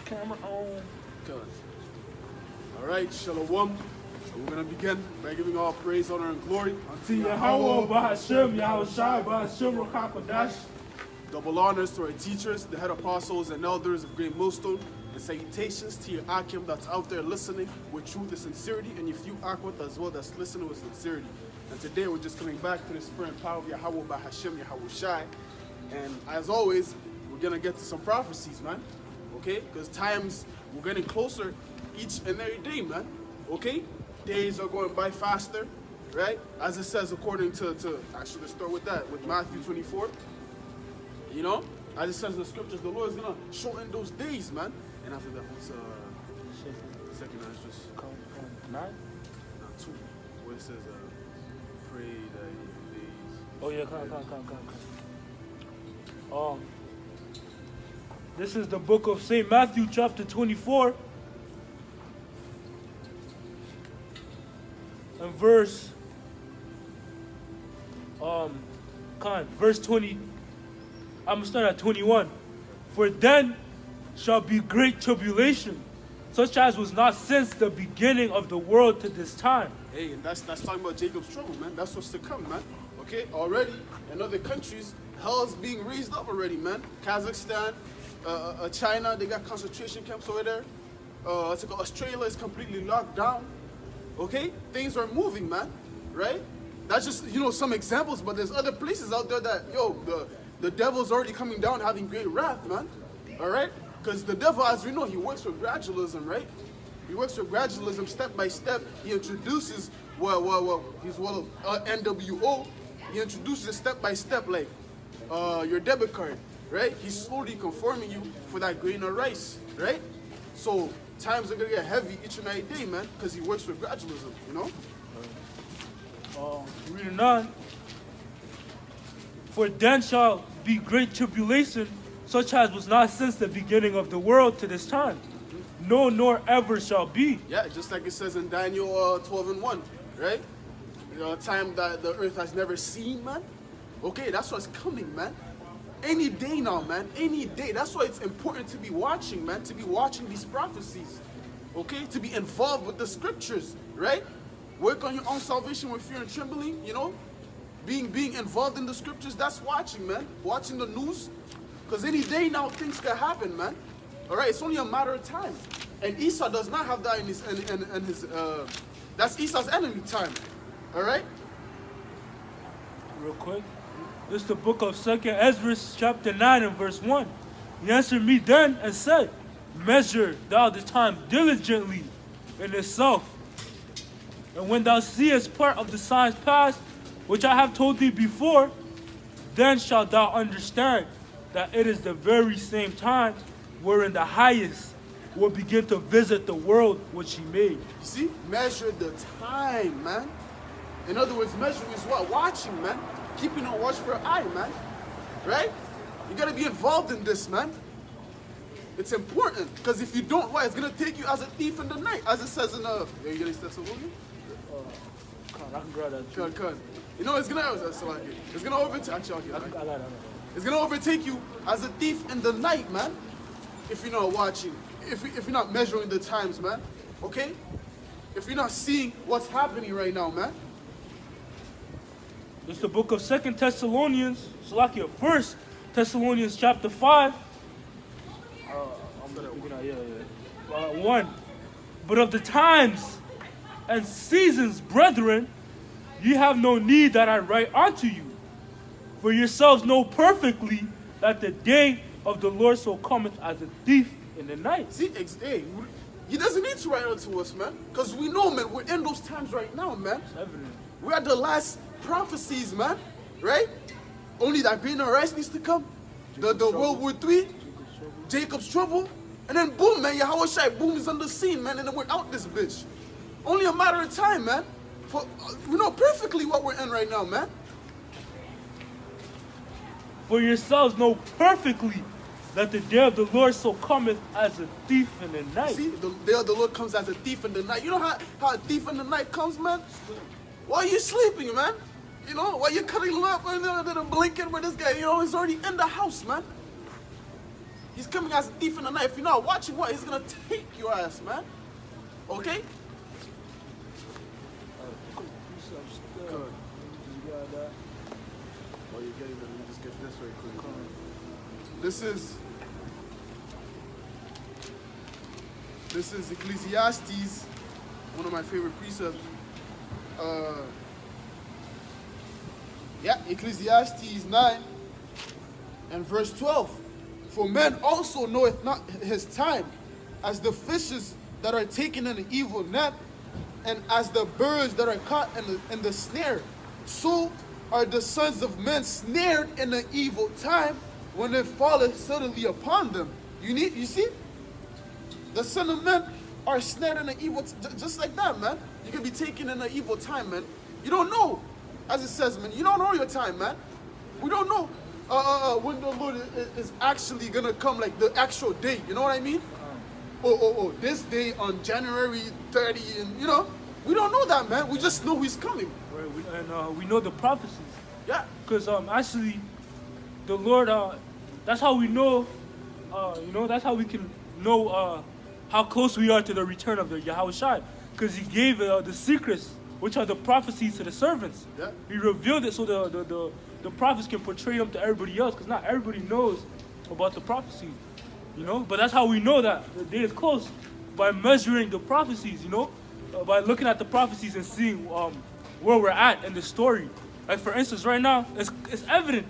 Camera on. Good. All right, Shalom. So we're going to begin by giving all praise, honor, and glory unto Yahweh, Bahashem, Yahushai, Bahashem, Rokakadash. Double honors to our teachers, the head apostles, and elders of Great Millstone. And salutations to your Akim that's out there listening with truth and sincerity, and your few Akwat as well that's listening with sincerity. And today we're just coming back to the spirit and power of Yahweh, Bahashem, Yahushai. And as always, we're going to get to some prophecies, man. Okay? Because times, we're getting closer each and every day, man. Okay? Days are going by faster, right? As it says according to actually, let's start with that, with Matthew 24. You know? As it says in the scriptures, the Lord is going to shorten those days, man. And after that, what's second is just... Nine? Not two. Where it says, pray that your days... Oh, yeah, come. This is the book of St. Matthew, chapter 24. And verse 20. I'm going to start at 21. For then shall be great tribulation, such as was not since the beginning of the world to this time. Hey, and that's talking about Jacob's trouble, man. That's what's to come, man. Okay, already in other countries, hell's being raised up already, man. Kazakhstan, China, they got concentration camps over there. Australia is completely locked down. Okay, things are moving, man. Right? That's just, you know, some examples, but there's other places out there that, the devil's already coming down having great wrath, man. All right? Because the devil, as we know, he works with gradualism, right? He works with gradualism step by step. He introduces, NWO. He introduces step by step, like your debit card, right? He's slowly conforming you for that grain of rice, right? So times are going to get heavy each and every day, man, because he works with gradualism, you know? Reading on. For then shall be great tribulation, such as was not since the beginning of the world to this time. No, nor ever shall be. Yeah, just like it says in Daniel 12:1, right? A time that the earth has never seen, man. Okay, that's what's coming, man. Any day now, man. Any day. That's why it's important to be watching, man. To be watching these prophecies. Okay? To be involved with the scriptures, right? Work on your own salvation with fear and trembling, you know? Being involved in the scriptures, that's watching, man. Watching the news. Because any day now, things can happen, man. Alright? It's only a matter of time. And Esau does not have that in his that's Esau's enemy time. Alright? Real quick. This is the book of 2nd Ezra, chapter 9 and verse 1. He answered me then and said, measure thou the time diligently in itself. And when thou seest part of the signs past, which I have told thee before, then shalt thou understand that it is the very same time wherein the highest will begin to visit the world which he made. You see? Measure the time, man. In other words, measuring is what? Watching, man. Keeping a watchful eye, man. Right? You gotta be involved in this, man. It's important, because if you don't, why? It's gonna take you as a thief in the night, as it says in the... You gonna step something? I can grab that. Good. You know, it's gonna overtake... Actually, it's gonna overtake you as a thief in the night, man. If you're not watching. If you're not measuring the times, man. Okay? If you're not seeing what's happening right now, man. It's the book of 2nd Thessalonians, Salakia, 1st Thessalonians chapter 5. 1. But of the times and seasons, brethren, ye have no need that I write unto you. For yourselves know perfectly that the day of the Lord so cometh as a thief in the night. See, hey, he doesn't need to write unto us, man. Because we know, man, we're in those times right now, man. It's evident. We're at the last prophecies, man. Right? Only that grain of rice needs to come. The World War III, Jacob's trouble, and then boom, man, Yahushai, boom, is on the scene, man, and then we're out this bitch. Only a matter of time, man. We know perfectly what we're in right now, man. For yourselves know perfectly that the day of the Lord so cometh as a thief in the night. See, the day of the Lord comes as a thief in the night. You know how a thief in the night comes, man? While you're sleeping, man. You know, while you're cuddling up and then blinking with this guy, you know, he's already in the house, man. He's coming as a thief in the night. If you're not watching, what? He's gonna take your ass, man. Okay? Good. You got that? Oh, you're getting them. Let me just get this right quick. This is Ecclesiastes, one of my favorite precepts. Ecclesiastes 9 and verse 12. For man also knoweth not his time, as the fishes that are taken in an evil net, and as the birds that are caught in the snare. So are the sons of men snared in an evil time, when it falleth suddenly upon them. You see? The son of men are snared in an evil, just like that, man. You can be taken in an evil time, man. You don't know, as it says, man. You don't know your time, man. We don't know when the Lord is actually gonna come, like the actual day. You know what I mean? This day on January 30, and you know, we don't know that, man. We just know He's coming. Right, and we know the prophecies. Yeah. Because actually, the Lord, that's how we know, that's how we can know how close we are to the return of the Yahushua. Because He gave the secrets, which are the prophecies, to the servants. Yeah. He revealed it so the prophets can portray them to everybody else, because not everybody knows about the prophecies, you know. But that's how we know that the day is close, by measuring the prophecies, you know, by looking at the prophecies and seeing where we're at in the story. Like for instance, right now, it's evident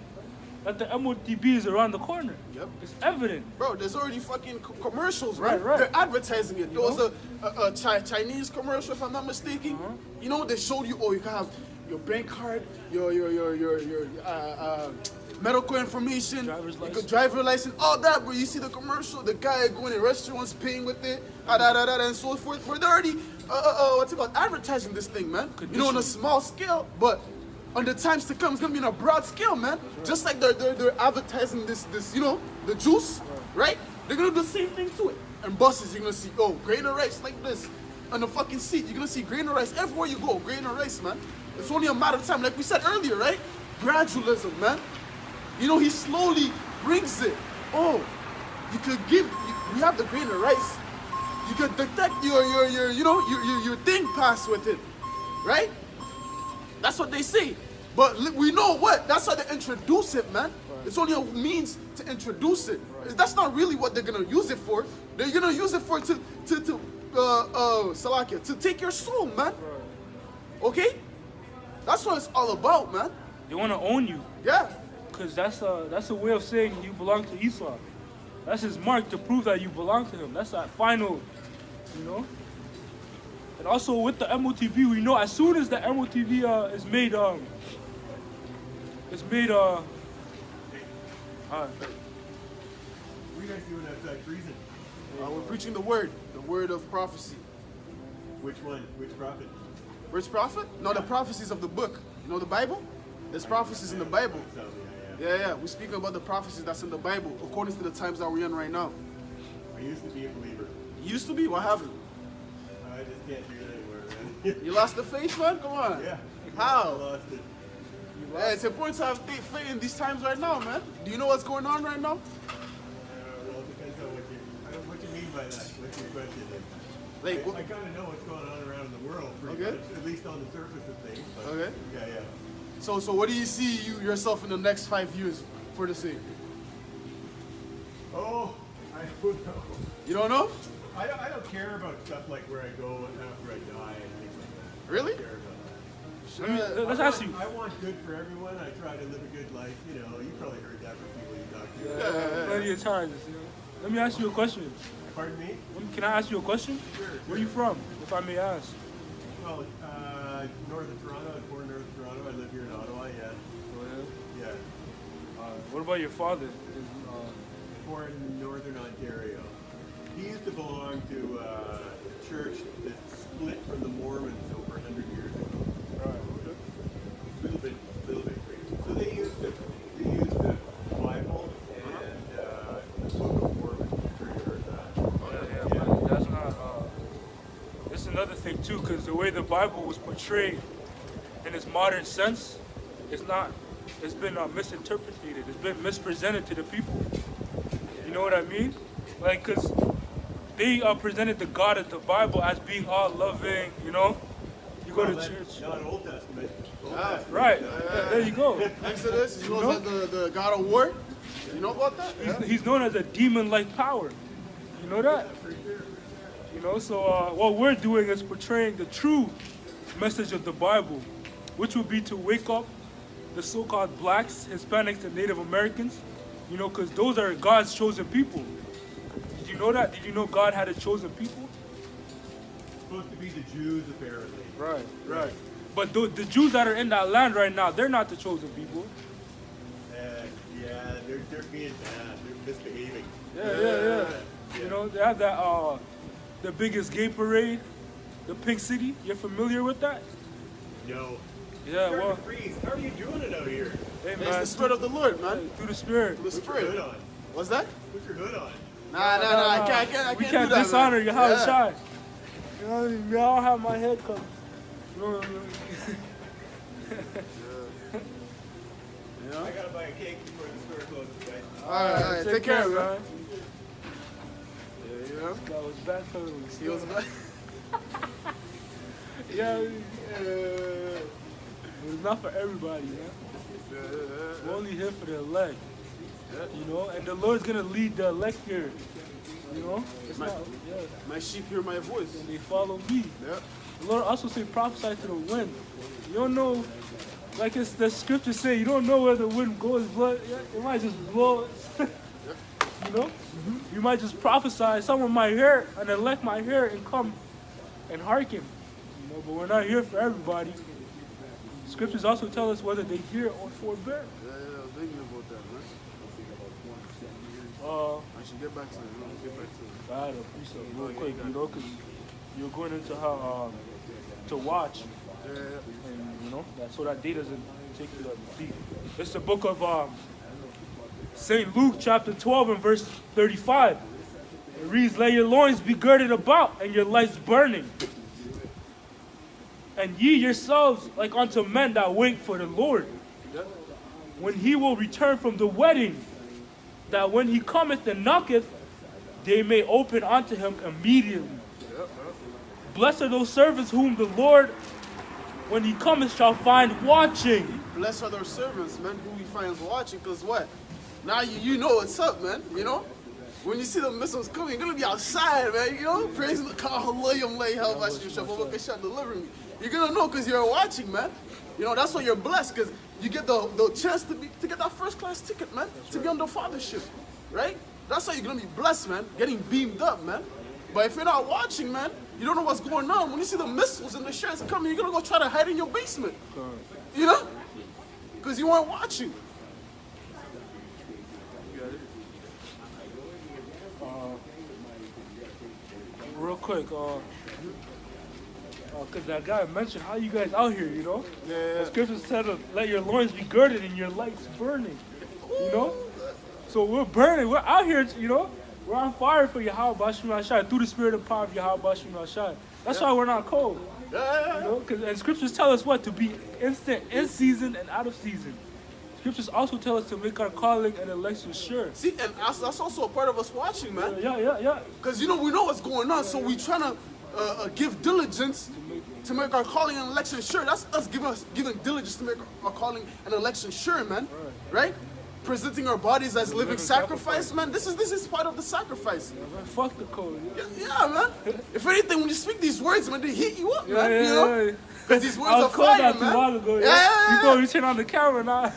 that the MOTB is around the corner. Yep. It's evident. Bro, there's already fucking commercials, Right, man. right. They're advertising it. There was a Chinese commercial, if I'm not mistaken. You know, they showed you, you can have your bank card, your medical information, driver license, all that. But you see the commercial, the guy going in restaurants, paying with it, and so forth. We're already, advertising this thing, man. You know, on a small scale, but on the times to come, it's gonna be on a broad scale, man. Just like they're advertising this, you know, the juice, right? They're gonna do the same thing to it. And buses, you're gonna see, grain of rice like this on the fucking seat. You're gonna see grain of rice everywhere you go. Grain of rice, man. It's only a matter of time, like we said earlier, right? Gradualism, man. You know, He slowly brings it. You could we have the grain of rice. You could detect your thing pass with it, right? That's what they say. But we know what? That's how they introduce it, man. Right. It's only a means to introduce it. Right. That's not really what they're gonna use it for. They're gonna use it for Salakia, to take your soul, man. Right. Okay? That's what it's all about, man. They want to own you. Yeah. Because that's a way of saying you belong to Esau. That's his mark to prove that you belong to him. That's that final, you know. And also with the MOTB, we know as soon as the MOTB is made, What are you guys doing outside freezing? We're preaching the word of prophecy. Which one? Which prophet? Which prophet? No, the prophecies of the book. You know the Bible? There's prophecies in the Bible. So, Yeah. We're speaking about the prophecies that's in the Bible, according to the times that we're in right now. I used to be a believer. You used to be? What happened? I just can't do it anymore, man. You lost the faith, man? Come on. Yeah. I How? lost it. Yeah, it's important to have faith in these times right now, man. Do you know what's going on right now? Well, it depends on what you mean by that. What's your question? Like, I kind of know what's going on around the world, pretty Okay. much, at least on the surface of things. But Okay. Yeah. So what do you see yourself in the next 5 years for the sake? Oh, I don't know. You don't know? I don't care about stuff like where I go after I die and things like that. Really? I don't care about that. let's ask you. I want good for everyone. I try to live a good life. You know, you probably heard that from people you talk to. Plenty of times. You know. Let me ask you a question. Pardon me? Can I ask you a question? Sure. Where are you from, if I may ask? Well, northern Toronto. I was born in northern Toronto. I live here in Ottawa. Yeah. Yeah. What about your father? Born in northern Ontario. He used to belong to a church that split from the Mormons over 100 years ago. Little bit crazy. So they used the Bible and the Book of Mormon. I'm sure you heard that. But that's not. That's another thing too, because the way the Bible was portrayed in its modern sense, it's not. It's been misinterpreted. It's been mispresented to the people. You know what I mean? Like, because they presented the God of the Bible as being all loving, you know? You go to church. Not Old Testament. Right. Yeah, there you go. Exodus, you know, the God of war. You know about that? He's known as a demon-like power. You know that? You know, so what we're doing is portraying the true message of the Bible, which would be to wake up the so-called blacks, Hispanics, and Native Americans, you know, because those are God's chosen people. Did you know that? Did you know God had a chosen people? Supposed to be the Jews, apparently. Right. But the Jews that are in that land right now, they're not the chosen people. Yeah, they're being bad. They're misbehaving. Yeah. You know, they have that, the biggest gay parade, the Pink City. You're familiar with that? No. Yeah, well, Freeze. How are you doing it out here? hey, It's man, the spirit of the Lord, man. through the Spirit. The Put your hood spirit. on. What's that? Put your hood on. Nah, I can't We do can't that, dishonor man. your house Yeah. shine. You know what I mean? I don't have my head covered. No. You know? I gotta buy a cake before the store closes, guys. All right, take care, man. Yeah, you know? That was bad totally. He was back. Yeah, it's not for everybody, man. We're only here for the elect. You know, and the Lord's gonna lead the elect here. You know? It's not, My sheep hear my voice. and they follow me. Yeah. The Lord also say prophesy to the wind. You don't know, like it's the scriptures say, you don't know where the wind goes, blood. It might just blow. You know? You might just prophesy. Someone might hear and elect might hear and come and hearken. You know, but we're not here for everybody. Scriptures also tell us whether they hear or forbear. Yeah, I was thinking about that, man. I should get back to it. I had a precept real quick, you know, because you're going into how to watch, Yeah. and you know, so that day doesn't take you deep. It's the book of St. Luke, chapter 12, and verse 35. It reads, "Let your loins be girded about, and your lights burning. And ye yourselves like unto men that wait for the Lord, when he will return from the wedding, that when he cometh and knocketh, they may open unto him immediately. Blessed are those servants whom the Lord, when he cometh, shall find watching." Blessed are those servants, man, who he finds watching, because what? Now you know what's up, man, you know? When you see the missiles coming, you're going to be outside, man, you know? Praise the God, deliver me. You're going to know because you're watching, man. You know, that's why you're blessed, because you get the chance to get that first class ticket, man, to be under fathership, right? That's how you're going to be blessed, man, getting beamed up, man. But if you're not watching, man, you don't know what's going on. When you see the missiles and the shells coming, you're going to go try to hide in your basement, you know? Because you weren't watching. Real quick, because that guy mentioned how you guys out here, you know? Yeah. The scriptures said, let your loins be girded and your lights burning, you know? So we're burning, we're out here, you know? We're on fire for Yahweh Bashim Yahshai, through the spirit and power of Yahweh Bashim Yahshai. That's why we're not cold. You know? And scriptures tell us what? To be instant, in season, and out of season. Scriptures also tell us to make our calling and election sure. See, and that's also a part of us watching, man. Yeah. Because, you know, we know what's going on, so we trying to give diligence to make our calling and election sure. That's us giving diligence to make our calling and election sure, man. Right? Presenting our bodies as living sacrifice, man. This is part of the sacrifice. Yeah, man, fuck the code. Yeah, man. If anything, when you speak these words, man, they hit you up, man. Yeah. You know? Because these words I are was cold fire, not too man. long ago. Before we turn on the camera now.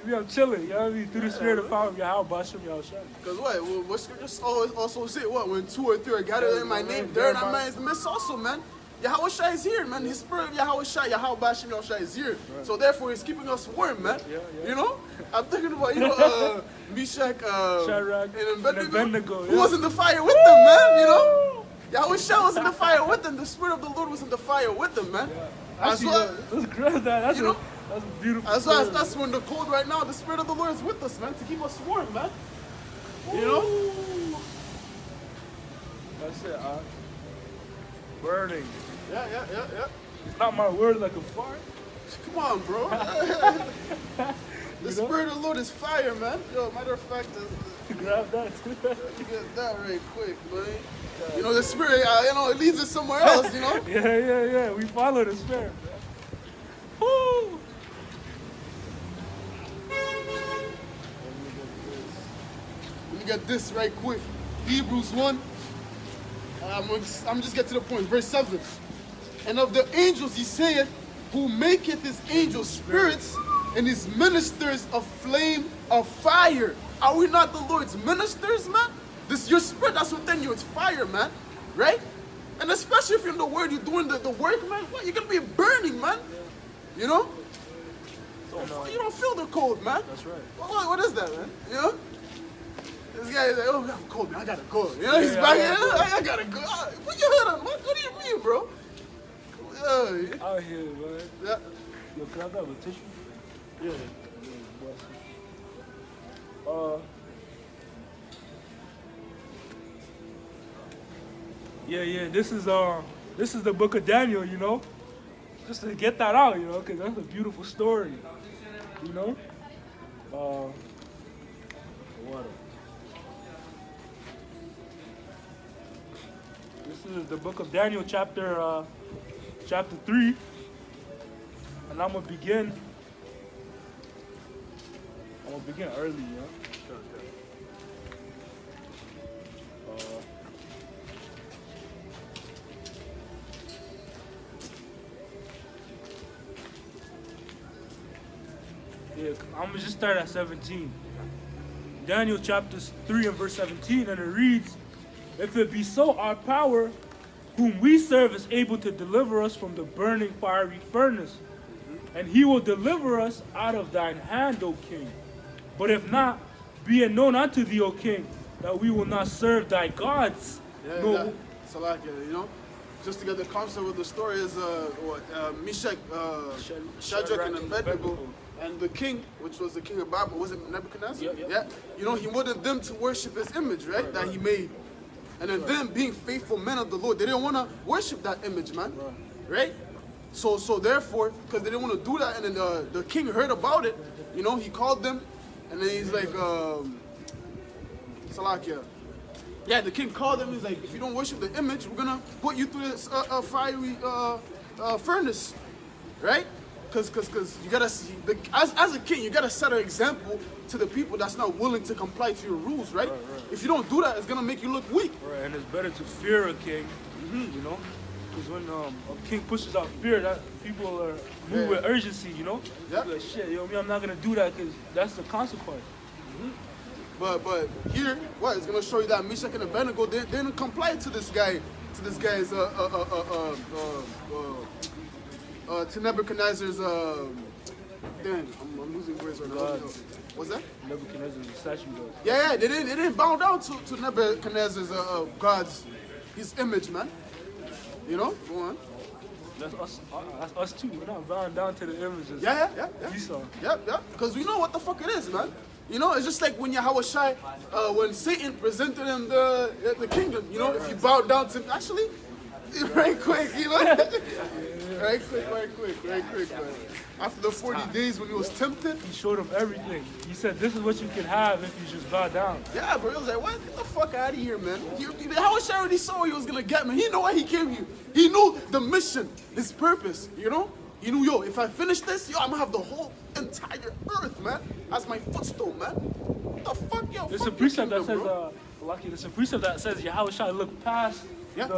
I'm chilling, you know what I mean? Through the spirit and power of Yahweh Bashim Yahshai. Because what scriptures also say, what? When 2 or 3 are gathered in my name, there in our minds, the midst also, man. Yahweh Shai is here, man. His spirit of Yahweh Shai, Yahweh Bashim Yahshai is here. Right. So therefore, he's keeping us warm, man. Yeah. You know? I'm thinking about, you know, Meshach Shadrach, and Abednego. yeah. Who was in the fire with them, man, you know? Yahweh Shai was in the fire with them. The spirit of the Lord was in the fire with them, man. Yeah. As well, that's great. That's beautiful. As well as that's when the cold right now, the spirit of the Lord is with us, man, to keep us warm, man. You know? That's it, burning. Yeah. It's not my word like a fart. Come on, bro. The Spirit of the Lord is fire, man. Yo, matter of fact, Grab that. get that right quick, man. You know, the Spirit, it leads us somewhere else, you know? Yeah. We follow the Spirit, man. Woo! Let me get this right quick. Hebrews 1. I'm just get to the point. Verse 7. And of the angels he saith, who maketh his angels spirits and his ministers a flame of fire. Are we not the Lord's ministers, man? This your spirit that's within you. It's fire, man. Right? And especially if you're in the word, you're doing the work, man. What, you're gonna be burning, man. You know? So you don't feel the cold, man. That's right. What is that, man? You know? This guy is like, oh, I'm cold, man. I gotta go. You know, he's back here. I gotta go. Put your hood on, man. What do you mean, bro? Out here, man. Yeah. Yo, can I grab a tissue? Yeah. Yeah. This is the book of Daniel, you know. Just to get that out, you know, because that's a beautiful story, you know. Water. This is the book of Daniel, chapter 3, and I'm gonna begin early, you know. I'm gonna just start at 17. Daniel chapter 3 and verse 17, and it reads, if it be so, our power, whom we serve, is able to deliver us from the burning fiery furnace, and he will deliver us out of thine hand, O king. But if not, be it known unto thee, O king, that we will not serve thy gods. So like, you know, just to get the concept of the story is Meshach, Shadrach, and Abednego. And the king, which was the king of Babylon, was it Nebuchadnezzar? Yeah. You know, he wanted them to worship his image, right? That he made. And then them being faithful men of the Lord, they didn't want to worship that image, man. Right? So therefore, because they didn't want to do that, and then the king heard about it, you know, he called them, and then he's like, Salakia. Yeah, the king called them, he's like, if you don't worship the image, we're going to put you through this fiery furnace. Right? Because you gotta see, as a king, you gotta set an example to the people that's not willing to comply to your rules, right? If you don't do that, it's gonna make you look weak. Right, and it's better to fear a king, you know, because when a king pushes out fear, that people are moved with urgency, you know. Yeah. Like shit, I'm not gonna do that because that's the consequence. But here, what it's gonna show you that Meshach and Abednego they didn't comply to this guy's to Nebuchadnezzar's, I'm losing words right now. What's that? Nebuchadnezzar's statue god. Yeah, they didn't bow down to Nebuchadnezzar's God's, his image, man. You know, go on. That's us too. We're not bowing down to the images. Yeah. Esau. Yeah, because we know what the fuck it is, man. You know, it's just like when Yahushua, when Satan presented him the kingdom, you know, if you bow down to, actually, right quick, you know? Right quick, man. After the 40 days when he was tempted, he showed him everything. He said, this is what you can have if you just bow down. Yeah, bro, he was like, what? Get the fuck out of here, man. Yahushua already saw what he was going to get, man. He knew why he came here. He knew the mission, his purpose, you know? He knew, yo, if I finish this, I'm going to have the whole entire earth, man, as my footstool, man. What the fuck, yo? There's a precept that says, Lucky, there's a precept that says Yahushua looked past the...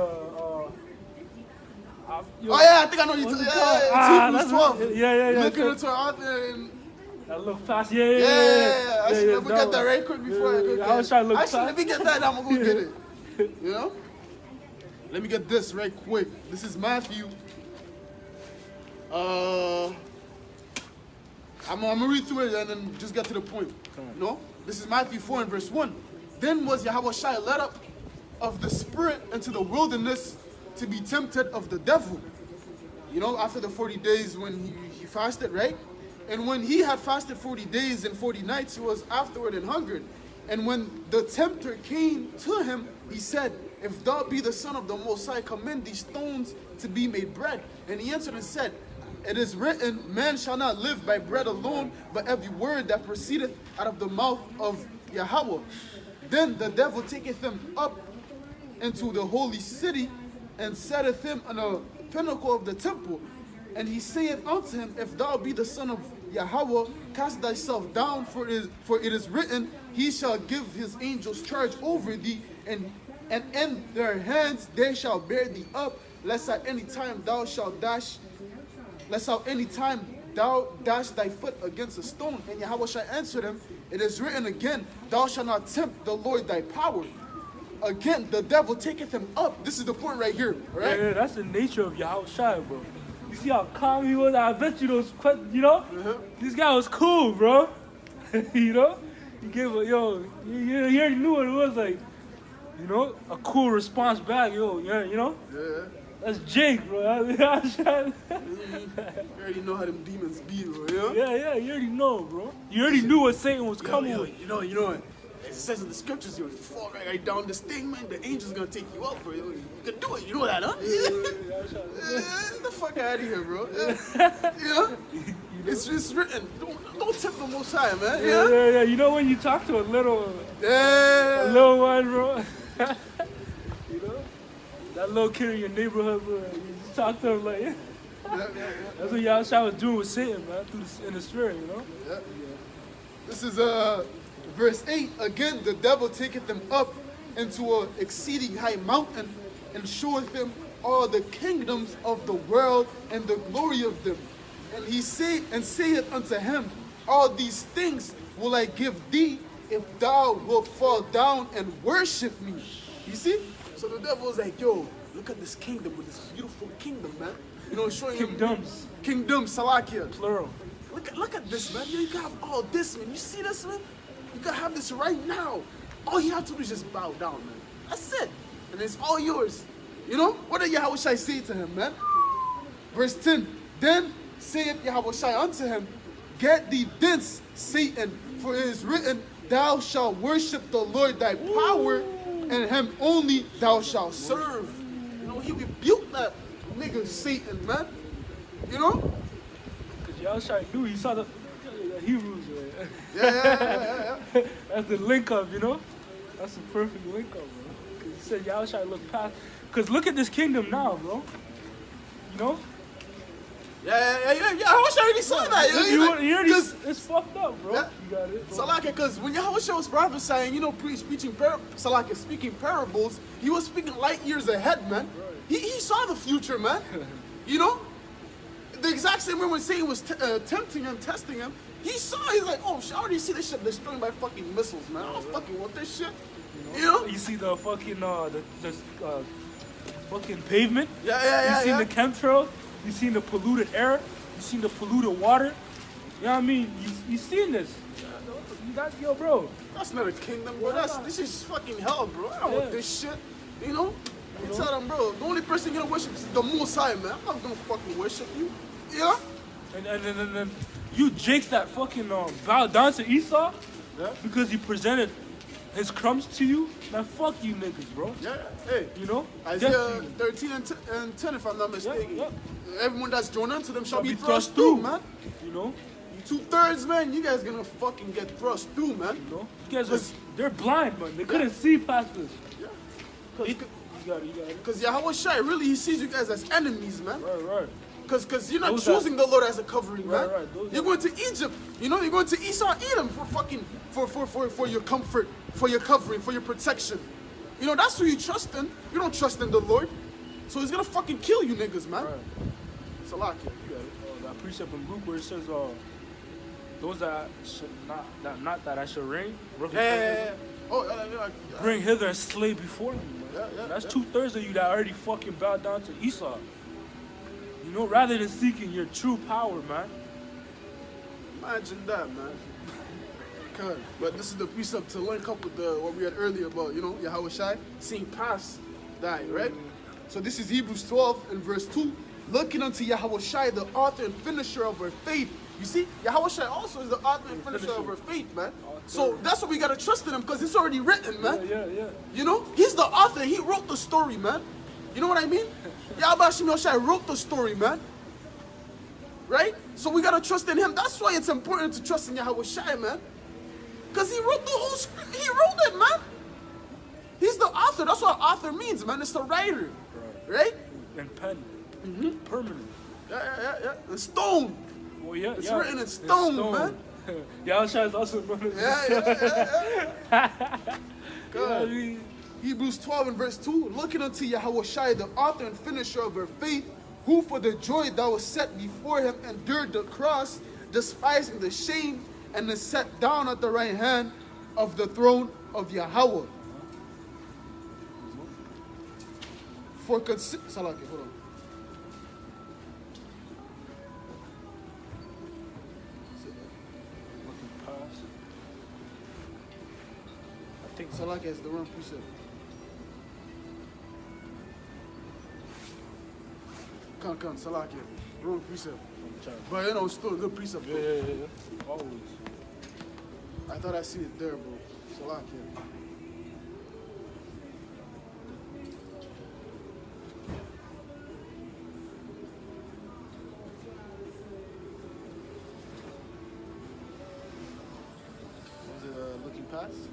I think I know you. Hebrews 12. Yeah. Looking into our author and... I look past, Yeah. Let me get that right quick before I go get it. Actually, let me get that, I'm going to go get it. You know? Let me get this right quick. This is Matthew. I'm going to read through it and then just get to the point. No? This is Matthew 4 and verse 1. Then was Yahushua led up of the Spirit into the wilderness to be tempted of the devil. You know, after the 40 days when he fasted, right? And when he had fasted 40 days and 40 nights, he was afterward and hungered. And when the tempter came to him, he said, if thou be the Son of the Most High, command these stones to be made bread. And he answered and said, it is written, man shall not live by bread alone, but every word that proceedeth out of the mouth of Yahweh. Then the devil taketh him up into the holy city, and setteth him on a pinnacle of the temple. And he saith unto him, if thou be the son of Yahweh, cast thyself down, for it is written, he shall give his angels charge over thee, and in their hands they shall bear thee up, lest at any time thou dash thy foot against a stone. And Yahweh shall answer them, it is written again, thou shalt not tempt the Lord thy power. Again, the devil taketh him up. This is the point right here, right? Yeah, that's the nature of Yahweh Shai, bro. You see how calm he was? I bet you those questions, you know? This guy was cool, bro. You know? He gave a, he already knew what it was like. You know? A cool response back, yeah, you know? Yeah. That's Jake, bro. You already know how them demons be, bro, Yeah, you already know, bro. You already knew what Satan was coming with. You know what? It says in the scriptures, you fall right down this thing, man, the angel's gonna take you up, bro. You can do it, you know that, huh? Get the fuck out of here, bro. Yeah? It's just written. Don't tempt the Most High, man. Yeah. You know when you talk to a little one, bro? You know? That little kid in your neighborhood, bro. You just talk to him like, That's what Yahshua was doing with Satan, man, in the spirit, you know? Yeah. This is verse 8. Again, the devil taketh them up into an exceeding high mountain, and showeth them all the kingdoms of the world and the glory of them. And he saith unto him, all these things will I give thee, if thou wilt fall down and worship me. You see? So the devil is like, yo, look at this kingdom, with this beautiful kingdom, man. You know, showing Kingdoms. Kingdom, Salakia. Plural. Look at this, man. You can have all this, man. You see this, man? You can have this right now. All you have to do is just bow down, man. That's it. And it's all yours. You know? What did Yahweh Shai say to him, man? Verse 10. Then saith Yahweh Shai unto him, get thee thence, Satan, for it is written, thou shalt worship the Lord thy power, and him only thou shalt serve. You know, he rebuked that nigga Satan, man. You know? Because Yahshua knew, he saw the Hebrews, right? Yeah. That's the link up, you know? That's the perfect link up, bro. Because he said Yahshua look past. Because look at this kingdom now, bro. You know? Yeah. I wish I already saw that. It's fucked up, bro. Yeah. You got it, bro. Salaka, because when Yahweh was prophesying, you know, speaking parables, he was speaking light years ahead, man. Right. He saw the future, man. You know? The exact same way when Satan was tempting him, testing him, he's like, oh, I already see this shit destroyed by fucking missiles, man. I don't fucking want this shit. You know? You see the fucking, fucking pavement? Yeah. You seen the chemtrails? You seen the polluted air? You seen the polluted water? You know what I mean? You seen this? Yo, bro. That's not a kingdom, bro. This is fucking hell, bro. I don't want this shit. You know? You tell them, bro, the only person you're gonna worship is the Most High, man. I'm not gonna fucking worship you. Yeah? And then you jakes that fucking bow down to Esau because he presented his crumbs to you. Man, fuck you niggas, bro. Yeah. Hey. You know? Isaiah 13 and 10, if I'm not mistaken. Yeah. Everyone that's joined unto them shall be thrust through, man. You know? 2/3, man. You guys gonna fucking get thrust through, man. You know? You guys they're blind, man. They couldn't see past this. Yeah. You got it. Because Yahweh Shai, really, he sees you guys as enemies, man. Right. Because you're not choosing the Lord as a covering, man. Right. You're going to Egypt. You know, you're going to Esau, Edom for your comfort, for your covering, for your protection. You know, that's who you trust in. You don't trust in the Lord. So he's gonna fucking kill you niggas, man. Right. Salakia. You got it. That precept in Luke where it says, those that should not that I should reign. Bring hither and slay before me, man. That's 2/3 of you that already fucking bowed down to Esau. You know, rather than seeking your true power, man. Imagine that, man. But this is the precept to link up with what we had earlier about, you know, Yahweh Shai seeing past that, right? So this is Hebrews 12 and verse 2. Looking unto Yahweh Shai, the author and finisher of our faith. You see, Yahweh Shai also is the author and finisher of our faith, man. So that's why we gotta trust in him, because it's already written, man. Yeah. You know, he's the author. He wrote the story, man. You know what I mean? Yahweh Shai wrote the story, man. right? So we gotta trust in him. That's why it's important to trust in Yahweh Shai, man. Because he wrote the whole script. He wrote it, man. He's the author. That's what author means, man. It's the writer, right? And pen. Permanent. Yeah. In stone. Well, yeah, It's written in stone, man. Yahweh Shai is also known as Yeah. You know what I mean? Hebrews 12 and verse 2, looking unto Yahweh Shai, the author and finisher of her faith, who for the joy that was set before him endured the cross, despising the shame, and is set down at the right hand of the throne of Yahweh. For Salaki, hold on. Looking past. I think Salaki is the wrong precept. Come, Salaki. Wrong precept. But you know, still a good precept. Yeah. Always. I thought I see it there, bro. Salaki. Was it looking past?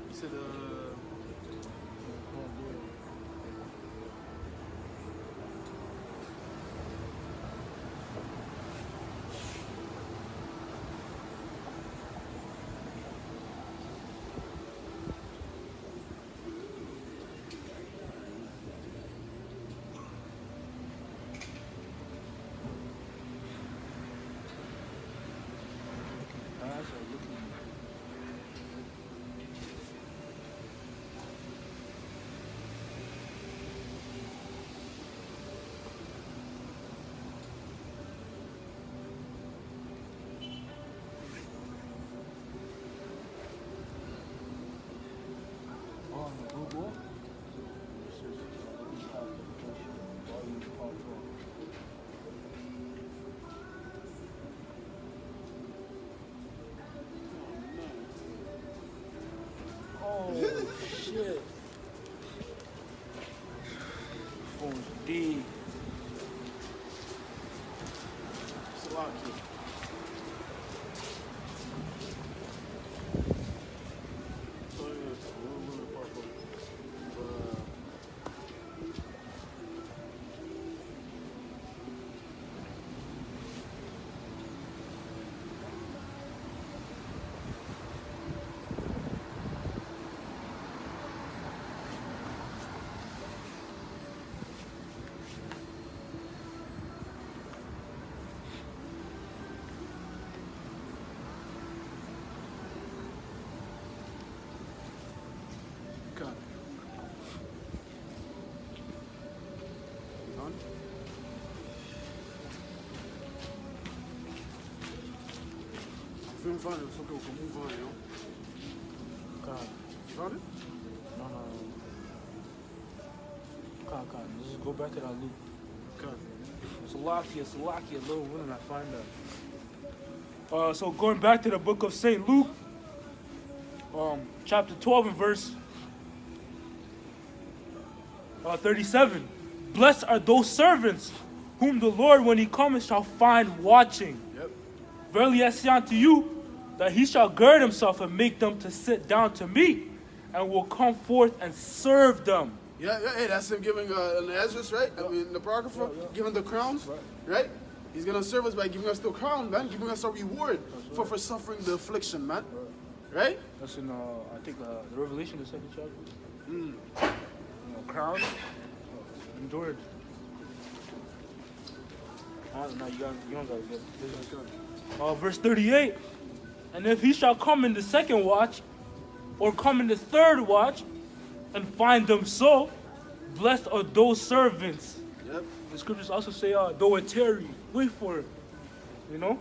You said Google. Oh shit. Phone's D. Salaki. If you don't find it, it's okay, we can move on, you know? God. You found it? No. God. Let's just go back to that loop. Okay. Salakia, little women, I find that. So going back to the book of St. Luke, chapter 12 and verse 37. Blessed are those servants whom the Lord, when he cometh, shall find watching. Yep. Verily I say unto you, that he shall gird himself and make them to sit down to meat, and will come forth and serve them. Yeah, hey, that's him giving an Ezra's, right? I mean, the Apocrypha, giving the crowns, right? He's going to serve us by giving us the crown, man, giving us a reward for suffering the affliction, man. Right? That's in, I think, the Revelation, the second chapter. Crown, endured. No, you don't gotta get it. Verse 38. And if he shall come in the second watch, or come in the third watch, and find them so, blessed are those servants. Yep. The scriptures also say, though it tarry, wait for it. You know?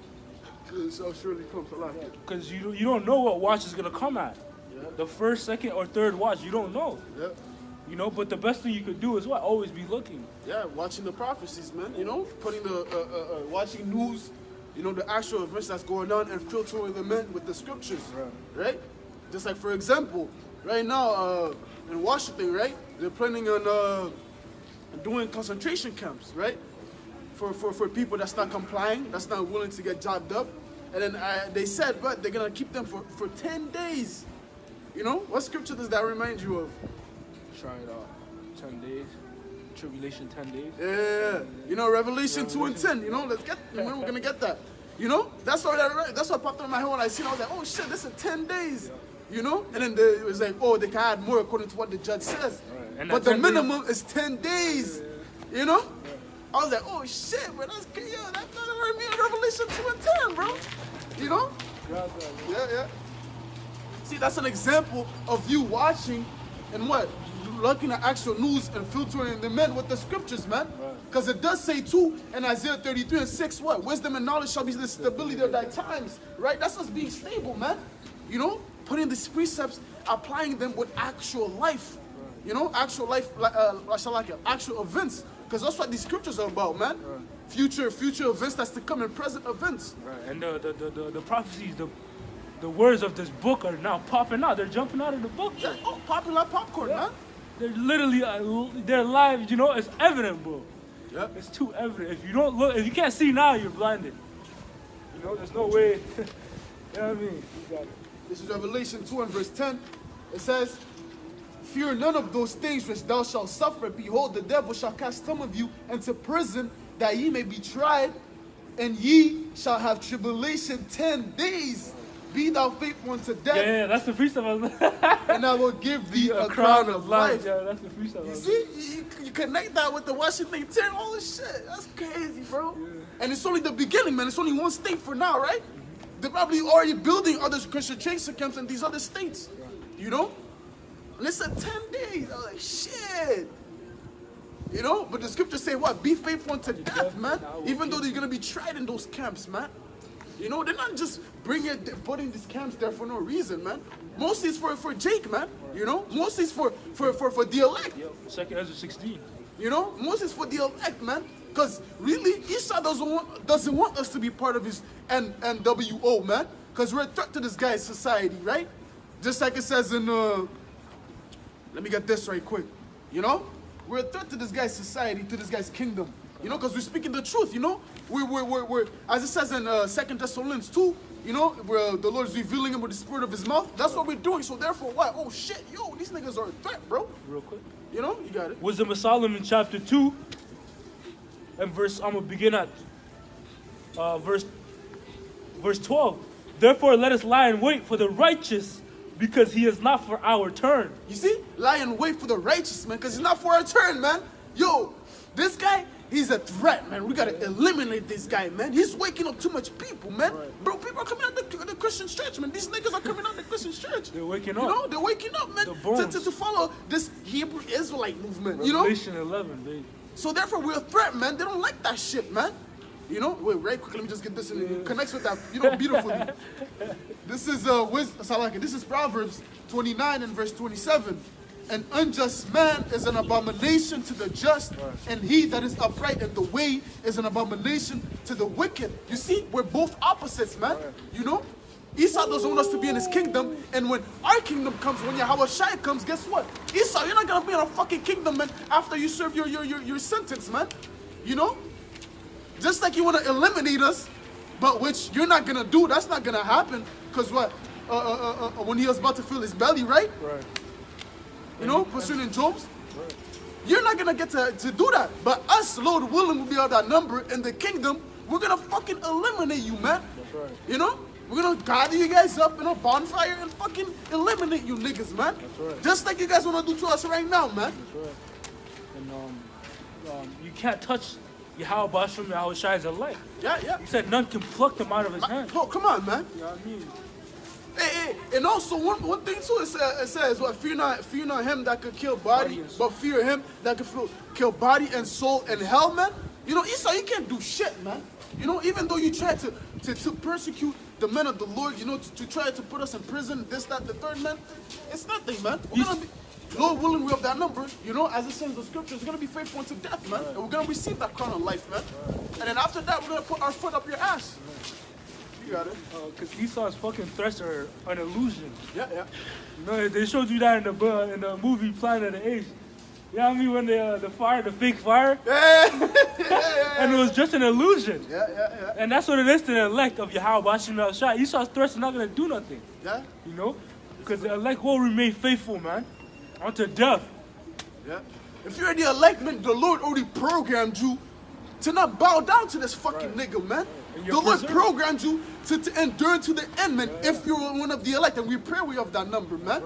It shall surely come to life. Because you don't know what watch is going to come at. Yep. The first, second, or third watch, you don't know. Yep. You know, but the best thing you could do is what? Always be looking. Yeah, watching the prophecies, man. You know, putting watching news, you know, the actual events that's going on and filtering them in with the scriptures. Right? Just like, for example, right now in Washington, right? They're planning on doing concentration camps, right? For people that's not complying, that's not willing to get jobbed up. And then they said, but they're gonna keep them for 10 days. You know, what scripture does that remind you of? Try it out. 10 days. Tribulation 10 days. Yeah, you know, Revelation 2 and 10. You know, we're gonna get that. You know, that's what popped in my head when I seen. I was like, oh shit, this is 10 days. You know, and then it was like, oh, they can add more according to what the judge says. Right. But the minimum is 10 days. You know. I was like, oh shit, bro, that's good. Yo, that heard me in Revelation 2 and 10, bro. You know? Yeah. See, that's an example of you watching and what? Looking at actual news and filtering them in with the scriptures, man. Because it does say too in Isaiah 33 and 6, what? Wisdom and knowledge shall be the stability of thy times, right? That's us being stable, man. You know? Putting these precepts, applying them with actual life. You know? Actual life, actual events. Because that's what these scriptures are about, man. Right. Future events that's to come and present events. Right. And the prophecies, the words of this book are now popping out. They're jumping out of the book. Yeah. Oh, popping like popcorn, man. They're literally, they're live. You know, it's evident, bro. Yeah. It's too evident. If you don't look, if you can't see now, you're blinded. You know, there's no way. You know what I mean? This is Revelation 2 and verse 10. It says, fear none of those things which thou shalt suffer. Behold, the devil shall cast some of you into prison, that ye may be tried, and ye shall have tribulation 10 days. Be thou faithful unto death. Yeah, that's the precept. And I will give thee a crown of life. Yeah, that's the precept. You see, you connect that with the Washington 10. Holy shit, that's crazy, bro. Yeah. And it's only the beginning, man. It's only one state for now, right? They're probably already building other concentration camps in these other states. You know? And it said 10 days. I was like, shit. You know? But the scriptures say what? Be faithful unto death, man. Even though they're going to be tried in those camps, man. You know, they're not just putting these camps there for no reason, man. Mostly it's for Jake, man. You know? Mostly it's for the elect. Yeah, 2 Ezra 16. You know? Mostly it's for the elect, man. Because really, Esau doesn't want us to be part of his NWO, man. Because we're a threat to this guy's society, right? Just like it says in, let me get this right quick. You know? We're a threat to this guy's society, to this guy's kingdom. You know, because we're speaking the truth, you know? We're as it says in 2 Thessalonians 2, you know, where the Lord is revealing him with the spirit of his mouth. That's what we're doing. So therefore, what? Oh, shit, yo, these niggas are a threat, bro. Real quick. You know? You got it. Wisdom of Solomon, chapter 2, and verse, I'm going to begin at verse 12. Therefore, let us lie in wait for the righteous, because he is not for our turn. You see? Lie in wait for the righteous, man, because he's not for our turn, man. Yo, this guy, he's a threat, man. We got to eliminate this guy, man. He's waking up too much people, man. Right. Bro, people are coming out the Christian church, man. These niggas are coming out the Christian church. They're waking up. You know, they're waking up, man, to follow this Hebrew Israelite movement, Revelation, you know? 11, baby. So therefore, we're a threat, man. They don't like that shit, man. You know? Wait, right quick, let me just get this in. It connects with that, you know, beautifully. This is this is Proverbs 29 and verse 27. An unjust man is an abomination to the just, and he that is upright in the way is an abomination to the wicked. You see, we're both opposites, man. You know? Esau doesn't want us to be in his kingdom, and when our kingdom comes, when Yahweh Shai comes, guess what? Esau, you're not gonna be in a fucking kingdom, man, after you serve your sentence, man. You know? Just like you want to eliminate us, but which you're not gonna do, that's not gonna happen. Because what? When he was about to fill his belly, right? Right. You know, pursuing Job's. Right. You're not gonna get to do that. But us, Lord willing, will be out that number in the kingdom. We're gonna fucking eliminate you, man. That's right. You know? We're gonna gather you guys up in a bonfire and fucking eliminate you niggas, man. That's right. Just like you guys wanna do to us right now, man. That's right. And you can't touch Yahweh Basham, Yahweh Shai's elect. Yeah. He said none can pluck them out of his hand. Oh, come on, man. You know what I mean? Hey, and also one thing too, it says what? Fear not him that could kill body, but fear him that could kill body and soul in hell, man. You know, Esau, you can't do shit, man. You know, even though you try to persecute the men of the Lord, you know, to try to put us in prison, this, that, the third, man, it's nothing, man. We're gonna be, Lord willing, we have that number, you know, as it says in the scriptures, we're gonna be faithful unto death, man. And we're gonna receive that crown of life, man. And then after that, we're gonna put our foot up your ass. You got it. Because Esau's fucking threats are an illusion. Yeah, yeah. You know, they showed you that in the movie Planet of the Apes. You know what I mean? When the fake fire, and it was just an illusion. Yeah. And that's what it is to the elect of Yahweh Bashim El Shai. Esau's threats are not going to do nothing. Yeah. You know? Because the elect will remain faithful, man. Unto death. Yeah. If you're the elect, man, the Lord already programmed you to not bow down to this fucking nigga, man. The Lord programmed you to endure to the end, man. If you're one of the elect, and we pray we have that number, man.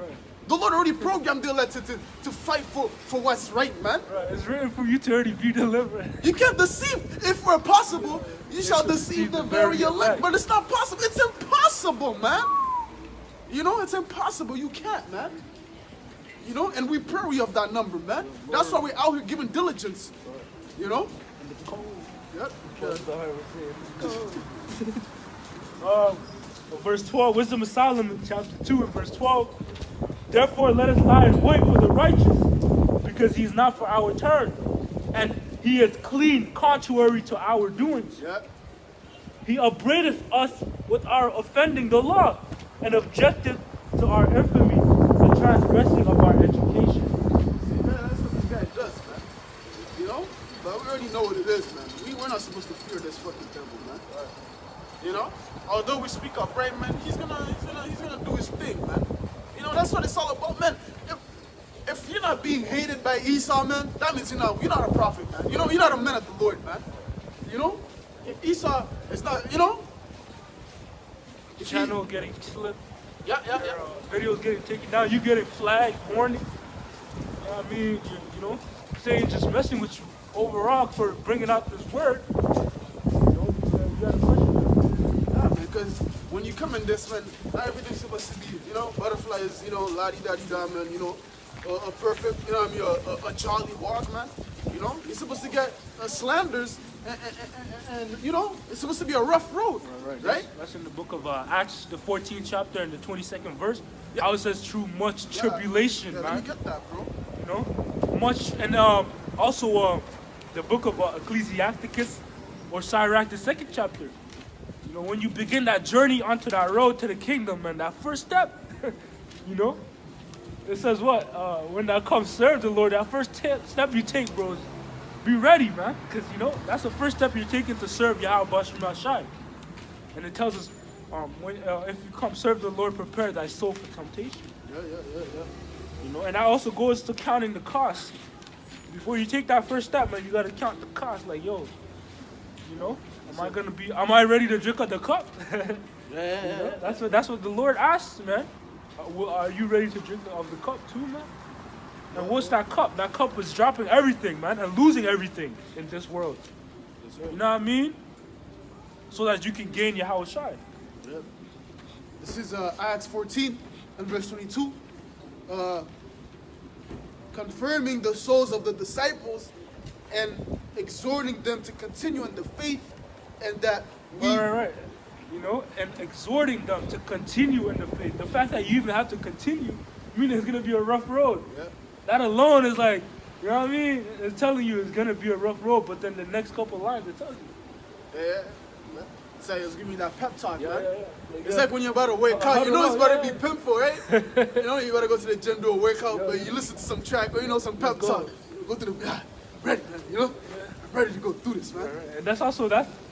The Lord already programmed the elect to fight for what's right, man. It's written for you to already be delivered. You can't deceive. If we're possible, you shall deceive the very elect. But it's not possible. It's impossible, man. You know, it's impossible. You can't, man. You know, and we pray we have that number, man. That's why we're out here giving diligence. You know? Yep. Verse 12, Wisdom of Solomon, chapter 2 and verse 12. Therefore let us lie in wait for the righteous, because he is not for our turn, and he is clean contrary to our doings. Yep. He upbraideth us with our offending the law, and objecteth to our infamy, the transgressing of our education. See, man, that's what this guy does, man. You know? But we already know what it is, man. We're not supposed to fear this fucking devil, man. You know? Although we speak upright, man, he's gonna do his thing, man. You know, that's what it's all about, man. If you're not being hated by Esau, man, that means you're not a prophet, man. You know, you're not a man of the Lord, man. You know? If Esau is not, you know? Channel getting slipped. Yeah. Videos getting taken down. You getting flagged, warning. You know what I mean? You know? Saying just messing with you overall for bringing out this word. You know, you gotta question that. Yeah, man, because when you come in this, man, not everything's supposed to be, you know, butterflies, you know, la-di-da-di-da, man, you know, a perfect, you know what I mean, a jolly walk, man. You know, you're supposed to get slanders, and you know, it's supposed to be a rough road, right? That's in the book of Acts, the 14th chapter and the 22nd verse. Yeah. How it says through much tribulation, yeah, man. let me get that, bro. You know, much, and also the book of Ecclesiasticus or Sirach, the 2nd chapter. You know, when you begin that journey onto that road to the kingdom, man, that first step, you know, it says what? When that comes, serve the Lord. That first step you take, bros, be ready, man, because you know that's the first step you're taking to serve Yahweh Bashim Shai. And it tells us, if you come serve the Lord, prepare thy soul for temptation. Yeah. You know, and that also goes to counting the cost. Before you take that first step, man, you gotta count the cost. Like, yo, you know, am I ready to drink of the cup? Yeah. You know, that's what the Lord asks, man. Are you ready to drink of the cup too, man? And what's that cup? That cup is dropping everything, man, and losing everything in this world. You know what I mean? So that you can gain Yahweh Shai. Yep. This is Acts 14 and verse 22. Confirming the souls of the disciples and exhorting them to continue in the faith, and that we... Right. You know, and exhorting them to continue in the faith. The fact that you even have to continue means it's going to be a rough road. Yeah. That alone is like, you know what I mean? It's telling you it's going to be a rough road, but then the next couple lines it tells you. Yeah. It's like it's giving me that pep talk, man. Yeah. It's like when you're about to work out, you know it's about to be pimpful, right? You know, you gotta go to the gym, do a workout, but you listen to some track or, you know, some pep talk. Go to the, ready, man, you know? I'm ready to go through this, man. And that's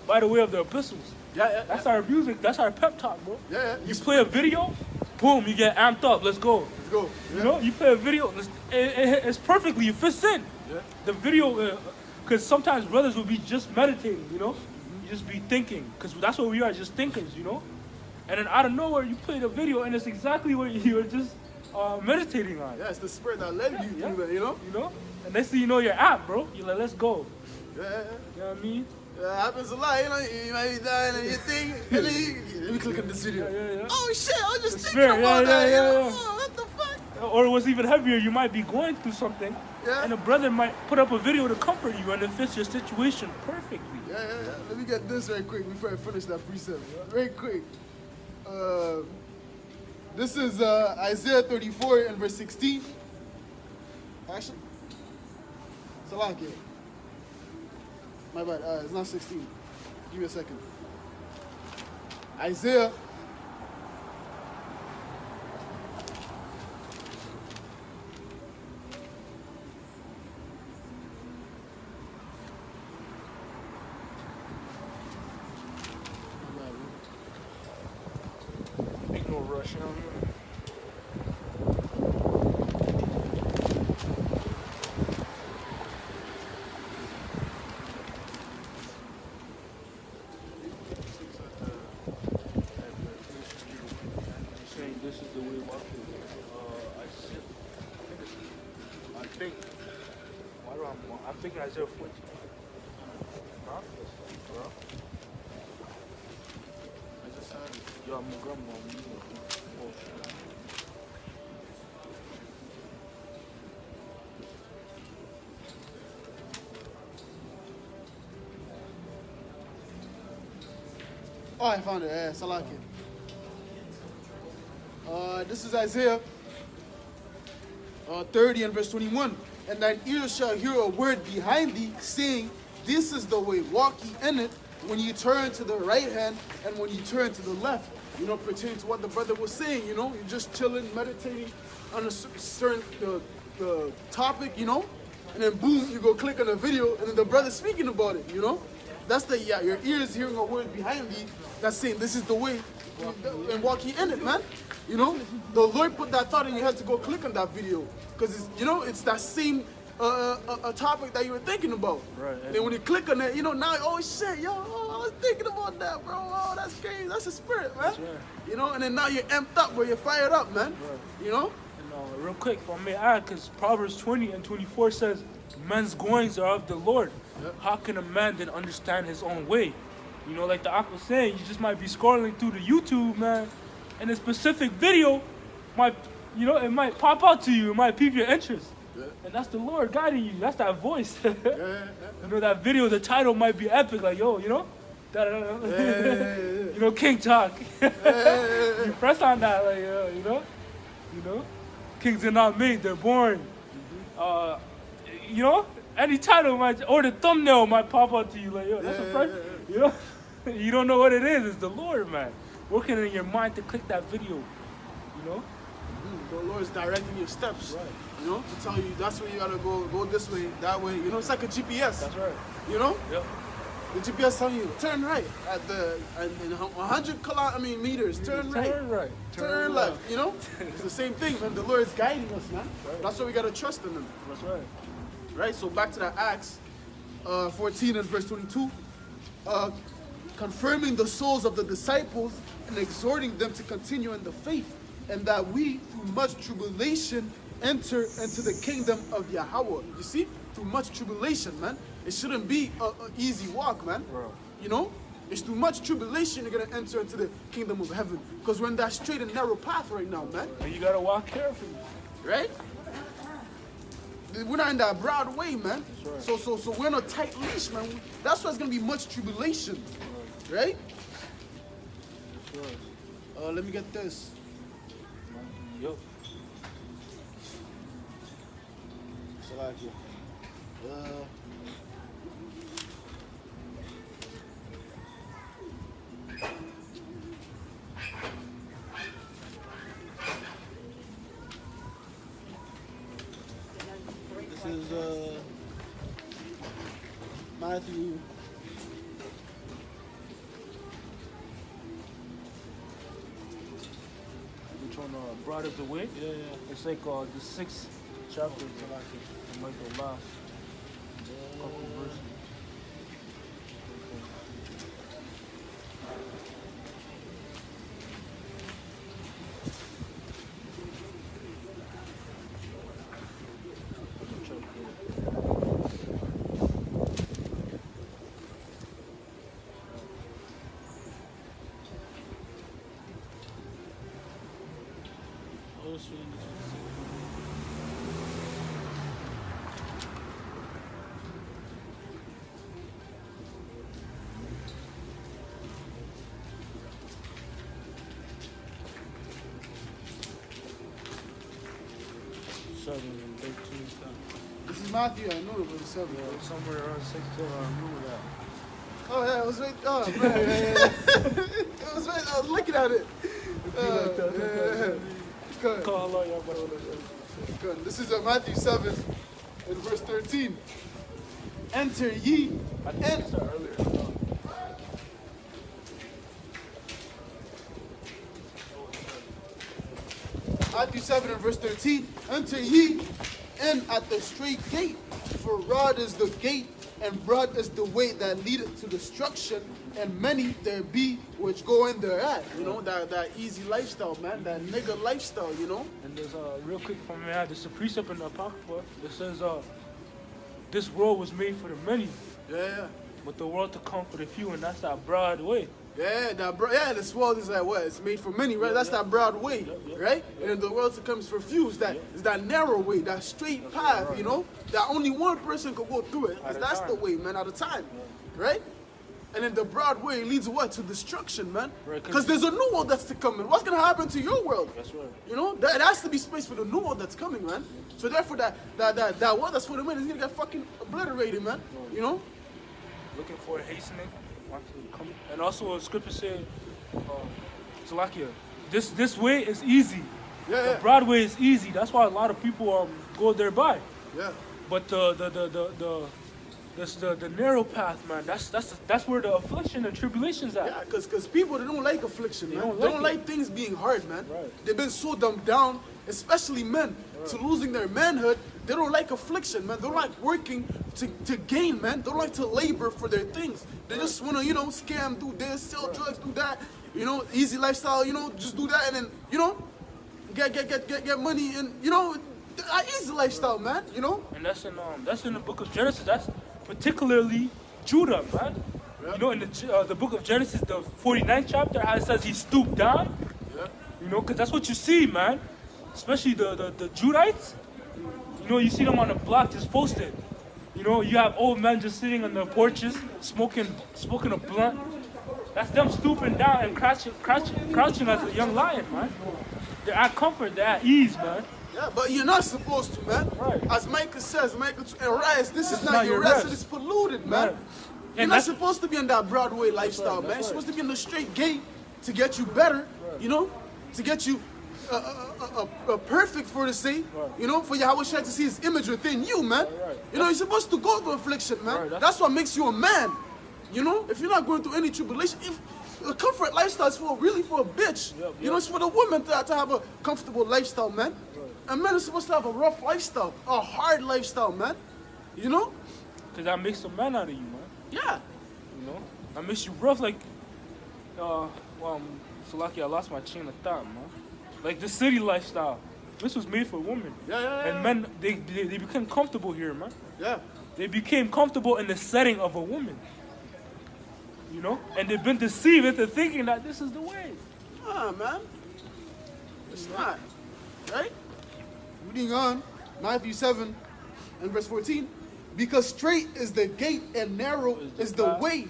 by the way of the epistles. That's our music, that's our pep talk, bro. Yeah. You play a video, boom, you get amped up, let's go. Let's go. Yeah. You know, you play a video, it's perfectly, it fits in. Yeah. The video, because sometimes brothers will be just meditating, you know? You just be thinking, because that's what we are, just thinkers, you know? And then out of nowhere, you play the video, and it's exactly what you were just meditating on. Yeah, it's the spirit that led you through that, you know? You know? And next thing you know, you're apt, bro. You're like, let's go. Yeah. You know what I mean? It happens a lot, you know? You might be dying and you think, and then let me click on this video. Yeah. Oh, shit, I was just The thinking spirit, about that. yeah. Oh, what the fuck? Or what's even heavier, you might be going through something, and a brother might put up a video to comfort you, and it fits your situation perfectly. Yeah. Let me get this right quick before I finish that precept. Very quick. This is Isaiah 34 and verse 16. Actually, Salakia. My bad. It's not 16. Give me a second. Isaiah. Ain't no rush, you know what I mean? Saying this is the way walking. I think. Why do I'm thinking Isaiah 14. Huh? Bro? I just had it. Yo, I'm a grandma. Oh, shit. Oh, I found it. Yes, I like it. This is Isaiah 30 and verse 21. And thine ears shall hear a word behind thee, saying, this is the way, walk ye in it, when you turn to the right hand and when you turn to the left. You know, pertaining to what the brother was saying, you know, you're just chilling, meditating on a certain the topic, you know, and then boom, you go click on a video and then the brother's speaking about it, you know. That's the, yeah, your ears hearing a word behind thee that's saying this is the way and walk ye in it, man. You know, the Lord put that thought in your head to go click on that video because it's, you know, it's that same a topic that you were thinking about. Right. And then when you click on it, you know, now, oh shit, yo, I was thinking about that, bro. Oh, that's crazy. That's the spirit, man. Right. You know, and then now you're amped up, bro. You're fired up, man. Right. You know? And real quick, if I may add, because Proverbs 20 and 24 says, men's goings are of the Lord. Yep. How can a man then understand his own way? You know, like the Ak was saying, you just might be scrolling through the YouTube, man, and a specific video might, you know, it might pop out to you. It might pique your interest. Yeah. And that's the Lord guiding you. That's that voice. Yeah. You know, that video, the title might be epic, like, yo, you know? You know, King Talk. You press on that, like, you know? Kings are not made, they're born. You know? Any title might, or the thumbnail might pop out to you, like, yo, that's a fresh, you know? You don't know what it is. It's the Lord, man. Working in your mind to click that video, you know? The Lord's directing your steps. Right. You know, to tell you that's where you gotta go this way, that way. You know, it's like a GPS. That's right. You know? Yep. The GPS telling you turn right at in 100 meters. Turn right. Turn right. Turn left. You know, it's the same thing, man. The Lord is guiding us, man. Right. That's why we gotta trust in Him. That's right. Right. So back to that Acts 14 and verse 22, confirming the souls of the disciples and exhorting them to continue in the faith, and that we through much tribulation enter into the kingdom of Yahweh. You see, through much tribulation, man. It shouldn't be an easy walk, man. Bro. You know, it's through much tribulation you're gonna enter into the kingdom of heaven, because we're in that straight and narrow path right now, man. And you gotta walk carefully. Right? We're not in that broad way, man. That's right. So we're on a tight leash, man. That's why it's gonna be much tribulation, right? That's right. Let me get this. Yo. Salakia. This is Matthew. Which one? Broad of the Way? Yeah. It's like the 6th chapter. It might be the last couple verses. This is Matthew. I know it was 7. Somewhere around 6 to remember that. Oh yeah, it was right. Oh man, it was right. at it. Good. Call Allah, yeah, but- Good. This is Matthew 7 and verse 13. Enter ye I think and I said earlier. Matthew 7 and verse 13. Enter ye in at the straight gate, for broad is the gate, and broad is the way that leadeth to destruction, and many there be which go in thereat. You know, that easy lifestyle, man, that nigga lifestyle, you know? And there's real quick from me, there's a precept in the Apocrypha that says this world was made for the many, Yeah. but the world to come for the few, and that's that broad way. Yeah, this world is like what? It's made for many, right? That's that broad way, right? And then the world to come is for few. Is that narrow way, that straight path, you know? That only one person could go through it. 'Cause that's the way, man, at a time, right? And then the broad way leads what? To destruction, man. Right, Because there's a new world that's to come. And what's gonna happen to your world? That's right. You know, there has to be space for the new world that's coming, man. So therefore, that world that's for the man is gonna get fucking obliterated, man. You know? Looking for hastening. And also, scripture said, Salakia, this way is easy. Yeah. The broad way is easy. That's why a lot of people go thereby. Yeah. But the narrow path, man. That's where the affliction and tribulation's at. Yeah, because people, they don't like affliction, man. don't They don't like like things being hard, man. Right. They've been so dumbed down, especially men, to losing their manhood. They don't like affliction, man. They don't like working to gain, man. They don't like to labor for their things. They just want to, you know, scam, do this, sell drugs, do that. You know, easy lifestyle, you know, just do that and then, you know, get money and, you know, easy lifestyle, man, you know? And that's in the book of Genesis. That's particularly Judah, man. Yeah. You know, in the book of Genesis, the 49th chapter, how it says he stooped down. Yeah. You know, because that's what you see, man. Especially the Judites. You know, you see them on the block just posted. You know, you have old men just sitting on their porches, smoking a blunt. That's them stooping down and crouching as a young lion, man. They're at comfort, they're at ease, man. Yeah, but you're not supposed to, man. Right. As Micah says, Micah 2, and rise, this is not your rest. It's polluted, man. Right. You're And not that's- supposed to be in that Broadway lifestyle, man. You're supposed to be in the straight gate to get you better, you know, to get you perfect for the sake, you know, for Yahweh Shai to see his image within you, man. You know, you're supposed to go through affliction, man. Right, that's what makes you a man. You know, if you're not going through any tribulation, if a comfort lifestyle is really for a bitch. You know, it's for the woman to have a comfortable lifestyle, man. And men are supposed to have a rough lifestyle, a hard lifestyle, man. You know? Because that makes a man out of you, man. Yeah. You know? That makes you rough, like, so lucky I lost my chain of thought, man. Like the city lifestyle. This was made for women. Yeah. And men, they became comfortable here, man. Yeah. They became comfortable in the setting of a woman. You know? And they've been deceived into thinking that this is the way. Nah, man. It's not. Right? Reading on, Matthew 7 and verse 14. Because straight is the gate and narrow is the way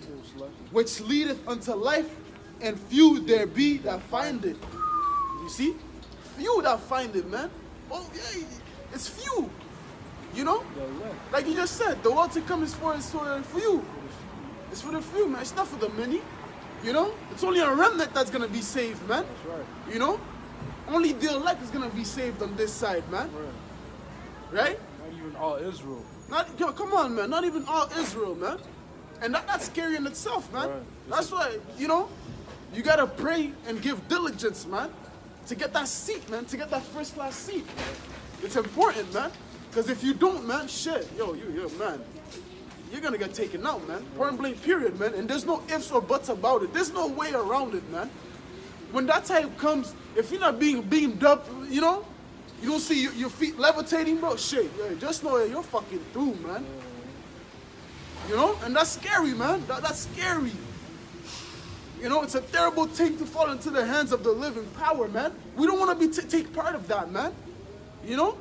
which leadeth unto life, and few there be that find it. You see? Few that find it, man. Oh, yeah, it's few. You know? Like you just said, the world to come is for few. It's for the few, man. It's not for the many. You know? It's only a remnant that's going to be saved, man. That's right. You know? Only the elect is going to be saved on this side, man. Right? Not even all Israel. Yo, come on, man. Not even all Israel, man. And that's scary in itself, man. Right. That's why, you know, you got to pray and give diligence, man, to get that seat, man, to get that first class seat. It's important, man. Because if you don't, man, shit, yo, man, you're going to get taken out, man. Point blank, period, man. And there's no ifs or buts about it. There's no way around it, man. When that time comes, if you're not being beamed up, you know, you don't see your feet levitating, bro, shit, yeah, just know that you're fucking through, man. You know? And that's scary, man. That's scary. You know, it's a terrible thing to fall into the hands of the living power, man. We don't want to take part of that, man. You know?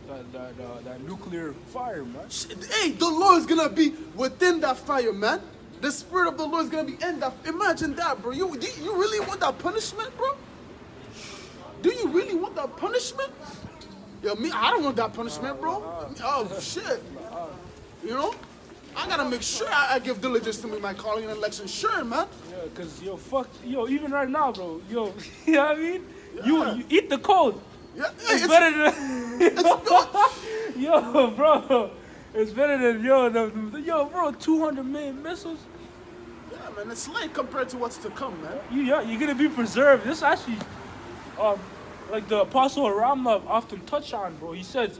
That nuclear fire, man. Hey, the Lord is going to be within that fire, man. The Spirit of the Lord is going to be in that. Imagine that, bro. You really want that punishment, bro? Do you really want that punishment? Yo, I don't want that punishment, bro. Oh, shit. You know? I gotta make sure I give diligence to my calling and election. Sure, man. Yeah, cause fuck, even right now, bro, you know what I mean? Yeah. You eat the code. Yeah, It's better than yo, bro. It's better than bro. 200 million missiles. Yeah, man. It's light compared to what's to come, man. You're gonna be preserved. This actually, like the Apostle Ramla often touch on, bro. He says,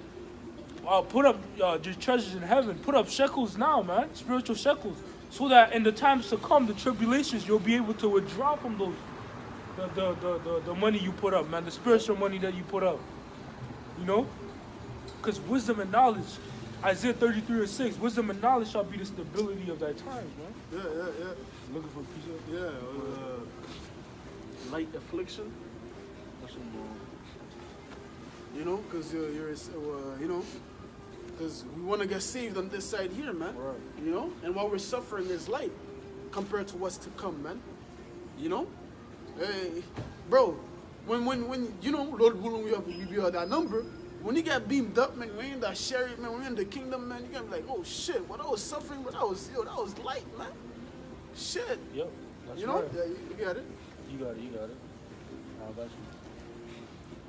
put up your treasures in heaven. Put up shekels now, man. Spiritual shekels, so that in the times to come, the tribulations, you'll be able to withdraw from those. The money you put up, man, the spiritual money that you put up, you know, because wisdom and knowledge, Isaiah 33:6, wisdom and knowledge shall be the stability of thy times, man. Yeah. Looking for a piece of Light affliction. You know, because because we want to get saved on this side here, man. Right. You know, and what we're suffering is light compared to what's to come, man. You know. Hey, bro, when you know, Lord willing, we be on that number. When you get beamed up, man, we're in that chariot, man, we're in the kingdom, man. You gotta be like, oh shit, what I was suffering, but that was light, man. Shit. Yep. That's you know, right. yeah, you got it. You got it. I got you.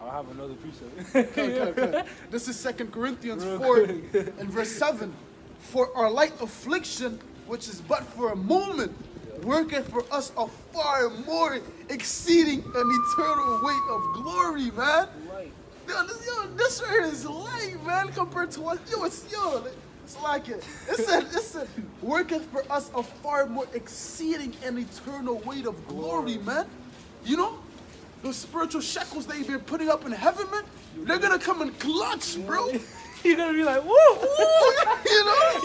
I'll have another piece of it. Okay. This is 2 Corinthians Real 4 quick. and verse 7. For our light affliction, which is but for a moment, worketh for us a far more exceeding an eternal weight of glory, man. Right. This right here is light, man, compared to what, it's like it. It said, worketh for us a far more exceeding an eternal weight of glory, man. You know, those spiritual shekels that you've been putting up in heaven, man, they're gonna come in clutch, bro. You're gonna be like, woo! You know?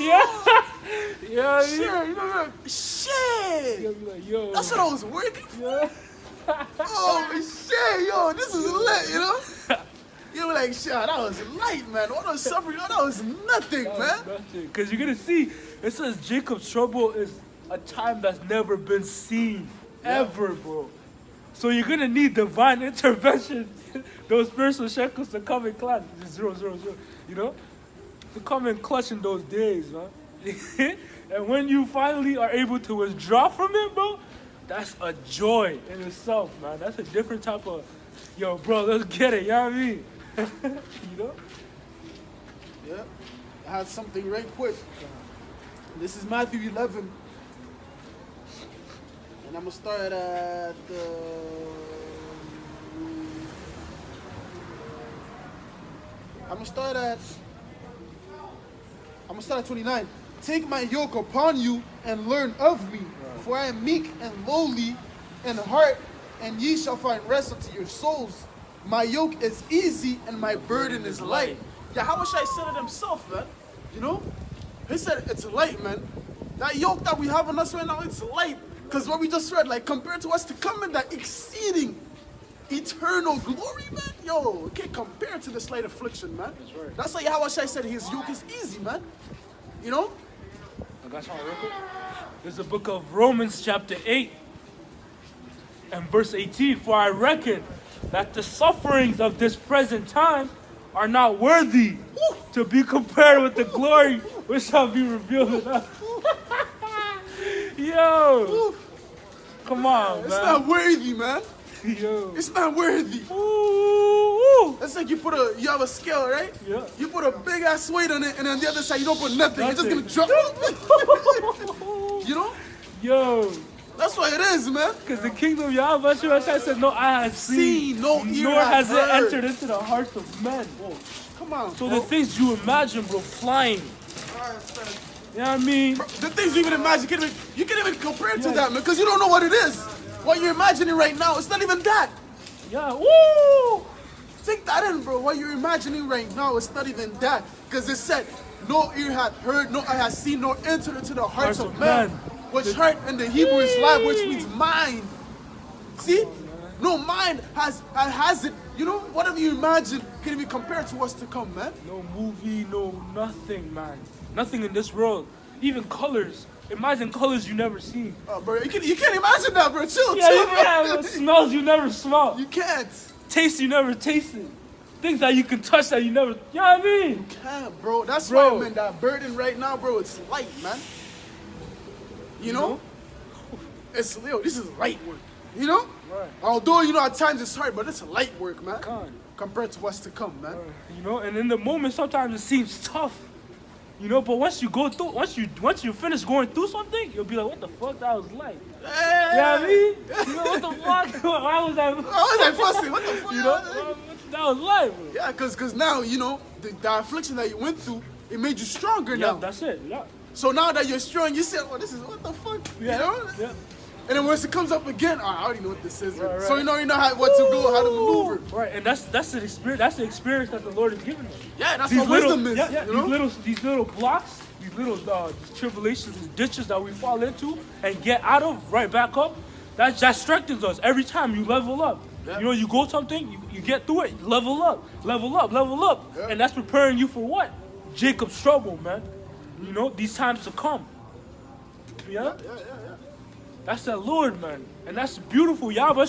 Yeah. Shit, you know, shit. You're gonna be like, yo. That's what I was working for. Yeah. Oh shit, yo, this is lit, you know? You were like, shit, that was light, man. All those suffering, that was nothing, man. Because you're gonna see, it says Jacob's trouble is a time that's never been seen, ever, bro. So you're gonna need divine intervention. Those spiritual shekels to come in clutch, 0, 0, 0, you know, to come in clutch in those days, man. And when you finally are able to withdraw from it, bro, that's a joy in itself, man. That's a different type of, yo, bro, let's get it, you know what I mean? You know? Yeah, I had something right quick. This is Matthew 11. And I'm going to start at I'm gonna start at 29. Take my yoke upon you and learn of me, for I am meek and lowly in heart, and ye shall find rest unto your souls. My yoke is easy and my burden is light. Yeah, how much I said it himself, man. You know? He said it's light, man. That yoke that we have on us right now, it's light. Because what we just read, like, compared to us to come in that exceeding eternal glory, man. Yo, it can't compare to this light affliction, man. That's right. That's like how I said his yoke is easy, man. You know? I got something real quick. There's the book of Romans chapter 8 and verse 18. For I reckon that the sufferings of this present time are not worthy to be compared with the glory which shall be revealed in us. Yo, come on, man. It's not worthy, man. Yo. It's not worthy. Ooh. It's like you have a scale, right? Yeah. You put a big ass weight on it, and on the other side you don't put nothing. You're just gonna drop. You know? Yo. That's what it is, man. Because the kingdom of Yahweh said, no eye has seen, no ear nor has heard. it entered into the hearts of men. Whoa. Come on, So bro. the things you imagine, bro, flying. You know what I mean? Bro, the things you even imagine, you can't even compare to that, man, because you don't know what it is. What you're imagining right now, it's not even that. Yeah, woo! Take that in, bro. What you're imagining right now, it's not even that. Because it said, no ear hath heard, no eye has seen, nor entered into the hearts of man. Which heart in the Hebrew is live, which means mind. See? No mind has it. You know, whatever you imagine can be compared to what's to come, man. No movie, no nothing, man. Nothing in this world. Even colors. Imagine colors you never seen. Oh, bro, you can't imagine that, bro. Chill, Yeah, chill, you bro. can. Smells you never smelled. You can't. Taste you never tasted. things that you can touch that you never, you know what I mean? Can't, bro. That's Bro. why, man, that burden right now, bro, it's light, man. You know? It's, yo, this is light work. You know? Right. Although, you know, at times it's hard, but it's light work, man. Con. Compared to what's to come, man. You know, and in the moment sometimes it seems tough. You know, but once you go through, once you finish going through something, you'll be like, what the fuck that was like? You know what I mean? You know, what the fuck? Why was that? I was like, fussing, what the fuck? You know, what that was like, bro. Yeah, cause now, you know, the affliction that you went through, it made you stronger Yeah, now. that's it. Yeah. So now that you're strong, you say, well, this is, what the fuck? Yeah. You know? Yeah. And then once it comes up again, I already know what this is. Right, So right. you know how, what to do, how to maneuver. Right, and that's the experience. That's the experience that the Lord has given us. Yeah, that's These what little, wisdom is. yeah, You know? these little blocks, these little these tribulations, these ditches that we fall into and get out of, right back up. That strengthens us every time you level up. Yeah. You know, you go something, you get through it, level up, Yeah. and that's preparing you for what? Jacob's trouble, man. You know, these times to come. Yeah. Yeah. That's the Lord, man. And that's beautiful. Yo, bro,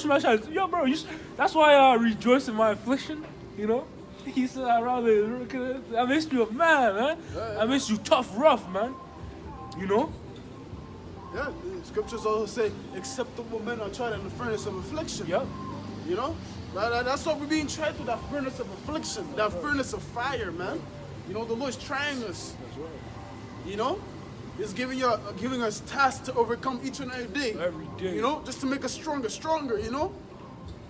that's why I rejoice in my affliction, you know? He said, I makes you a man. Yeah. I makes you tough, rough, man. You know? Yeah, the scriptures also say, acceptable men are tried in the furnace of affliction. Yep. You know? That's what we're being tried through, that furnace of affliction, that furnace of fire, man. You know, the Lord's trying us. That's right. You know? He's giving us tasks to overcome each and every day. Every day. You know, just to make us stronger, you know?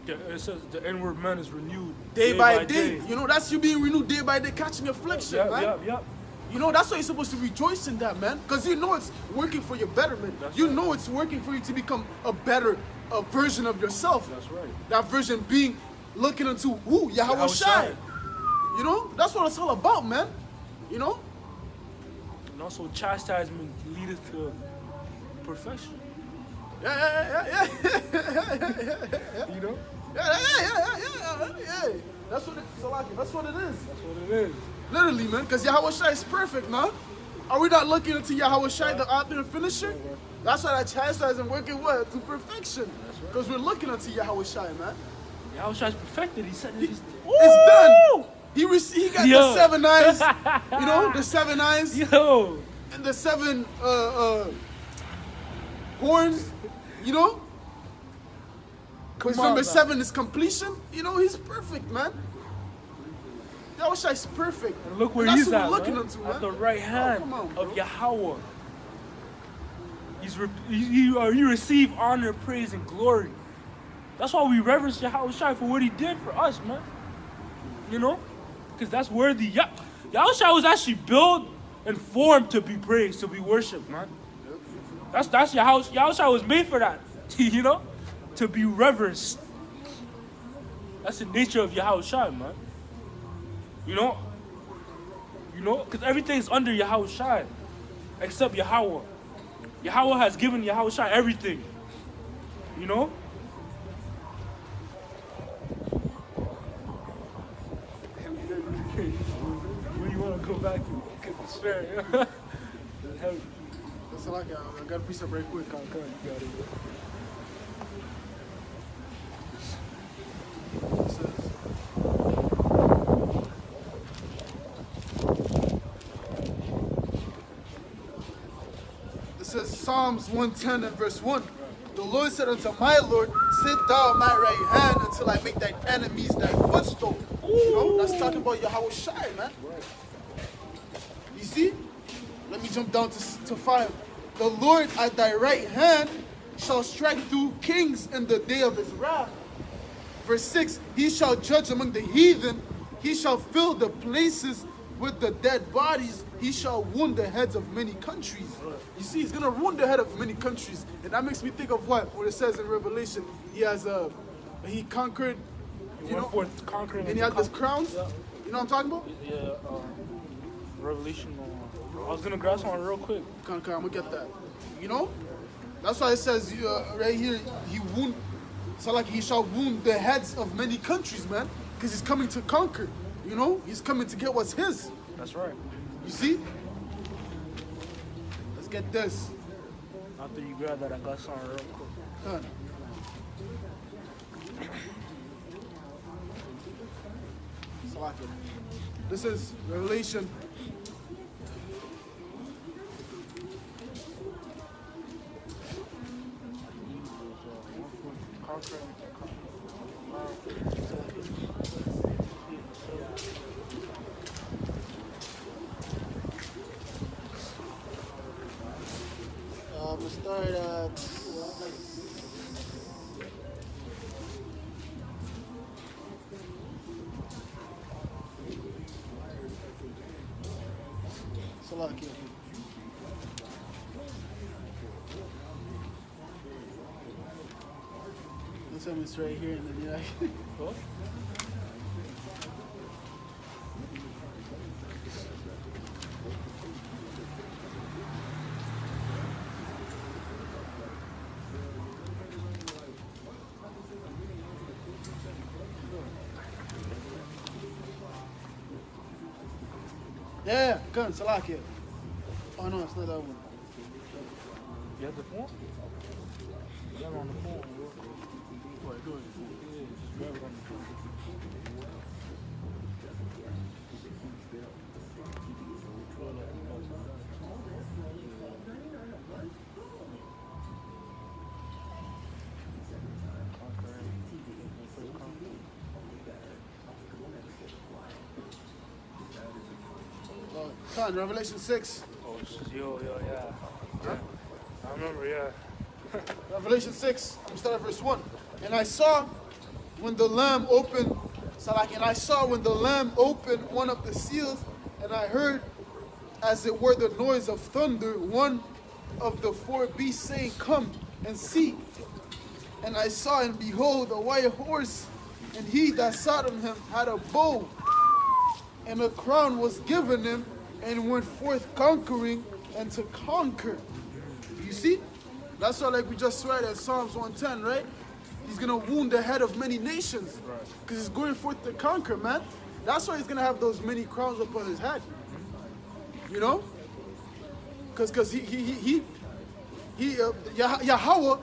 Yeah, it says the inward man is renewed Day by day. You know, that's you being renewed day by day, catching affliction, man. Yep. You know, that's why you're supposed to rejoice in that, man. Because you know it's working for your betterment. That's You right. know it's working for you to become a better version of yourself. That's right. That version being looking into who? Yahweh Shai. You know, that's what it's all about, man. You know? And also chastisement leadeth to perfection. Yeah. You know? Yeah. That's what that's what it is. That's what it is. Literally, man. Because Yahweh Shai is perfect, man. Are we not looking into Yahweh Shai, the author and finisher? That's why that chastisement working what? To perfection. Because we're looking into Yahweh Shai, man. Yahweh Shai is perfected. He said It's done. He got Yo. the 7 eyes. You know, the 7 eyes. Yo. And the 7 horns. You know? Because Come on, number man. 7 is completion. You know, he's perfect, man. Yahweh Shai is perfect. And look where And that's he's who at, we're looking man. into, man. At the right hand come on, bro. of Yahweh. You receive honor, praise, and glory. That's why we reverence Yahweh Shai for what he did for us, man. You know? Because that's worthy. Yahweh Shai was actually built and formed to be praised, to be worshipped, man. That's Yahweh Shai was made for that. You know? To be reverenced. That's the nature of Yahweh Shai, man. You know? Because everything's under Yahweh Shai. Except Yahweh. Yahweh has given Yahweh Shai everything. You know? Where you want to go back to? 'Cause it's fair, yeah? That's all I got. I got a piece of right quick. Come on, you got it. It says, Psalms 110 and verse 1. The Lord said unto my Lord, sit thou at my right hand until I make thy enemies thy footstool. You know, that's talking about Yahweh Shai, man. You see? Let me jump down to 5. The Lord at thy right hand shall strike through kings in the day of his wrath. Verse 6, he shall judge among the heathen. He shall fill the places with the dead bodies. He shall wound the heads of many countries. You see, he's going to wound the head of many countries. And that makes me think of what it says in Revelation. He conquered, He went forth conquering. and he had this crowns. Yeah. You know what I'm talking about? Yeah, Revelation. I was gonna grab someone real quick. I'm going to get that. You know? That's why it says right here, he shall wound the heads of many countries, man. Because he's coming to conquer. You know? He's coming to get what's his. That's right. You see? Let's get this. After you grab that, I got something real quick. Done. Salakia. This is Revelation. I'm gonna start at Salakia. Let's tell me it's right here and then yeah. Yeah, gun, Salakia. Oh no, it's not that one. You have the phone? You have it on the phone, bro. What, do it? Yeah, just grab it on the phone. Con, Revelation 6. Oh, yeah. I remember, yeah. Revelation 6, we start at verse 1. And I saw when the Lamb opened, and I saw when the Lamb opened one of the seals, and I heard, as it were the noise of thunder, one of the four beasts saying, Come and see. And I saw, and behold, a white horse, and he that sat on him had a bow, and a crown was given him, and went forth conquering and to conquer. You see? That's why, like we just read at Psalms 110, right? He's going to wound the head of many nations. Because he's going forth to conquer, man. That's why he's going to have those many crowns upon his head. You know? Because Yahweh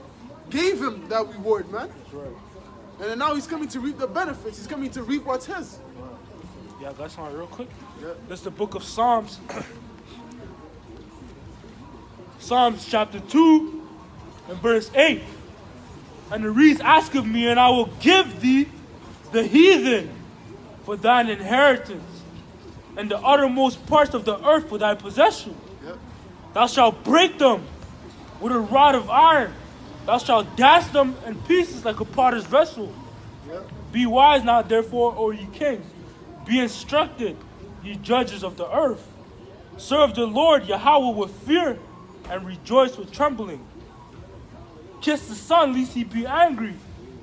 gave him that reward, man. That's right. And then now he's coming to reap the benefits. He's coming to reap what's his. Yeah, I got something real quick. Yeah. That's the book of Psalms. Psalms chapter 2 and verse 8. And it reads, Ask of me, and I will give thee the heathen for thine inheritance, and the uttermost parts of the earth for thy possession. Yep. Thou shalt break them with a rod of iron. Thou shalt dash them in pieces like a potter's vessel. Yep. Be wise now, therefore, O ye kings. Be instructed, ye judges of the earth. Serve the Lord Yahweh with fear, and rejoice with trembling. Kiss the Son, lest he be angry,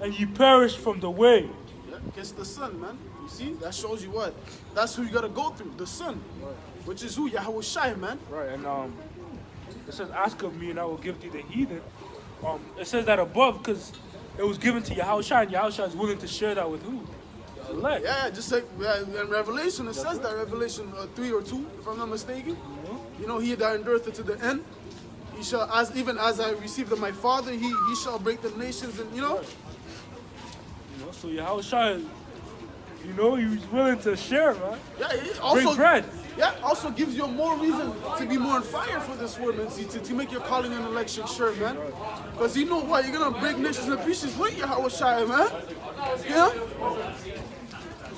and ye perish from the way. Yep. Kiss the Son, man. You see? That shows you what? That's who you got to go through. The Son. Right. Which is who? Yahweh Shai, man. Right, and it says, Ask of me, and I will give thee the heathen. It says that above because it was given to Yahushua, and Yahushua is willing to share that with who? The elect. Yeah, just like in Revelation, it says that, Revelation 3 or 2, if I'm not mistaken. You know, he that endureth to the end, he shall, even as I received of my Father, he shall break the nations, and you know. You know, so Yahushua, you know, he was willing to share, man. Yeah, he also Bring bread. Yeah, also gives you more reason to be more on fire for this word, man. See, to make your calling and election sure, man. Because you know what? You're going to break nations in pieces with Yahweh Shai, man. Yeah?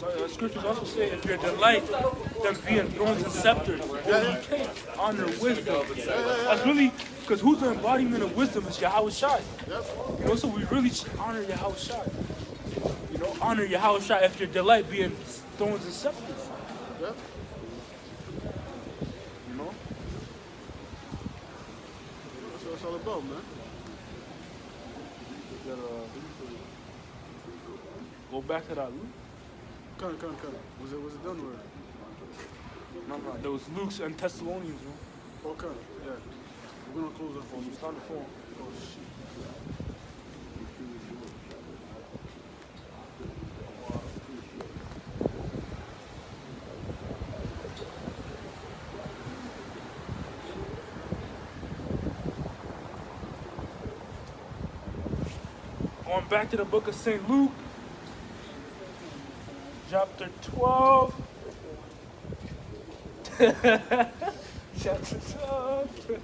So the scriptures also say, if your delight, then be in thrones and scepters. Honor wisdom. That's really, because who's the embodiment of wisdom is Yahweh Shai. You know, so we really should honor Yahweh Shai. You know, honor Yahweh Shai if your delight be in thrones and scepters. Yep. You know? That's what it's all about, man. Go back to that Luke. Come. Was it done or? No, there was Luke's and Thessalonians, bro. Okay, yeah. We're going to close that phone. You start the phone. Oh, shit. Going back to the book of St. Luke. chapter 12. Chapter 12.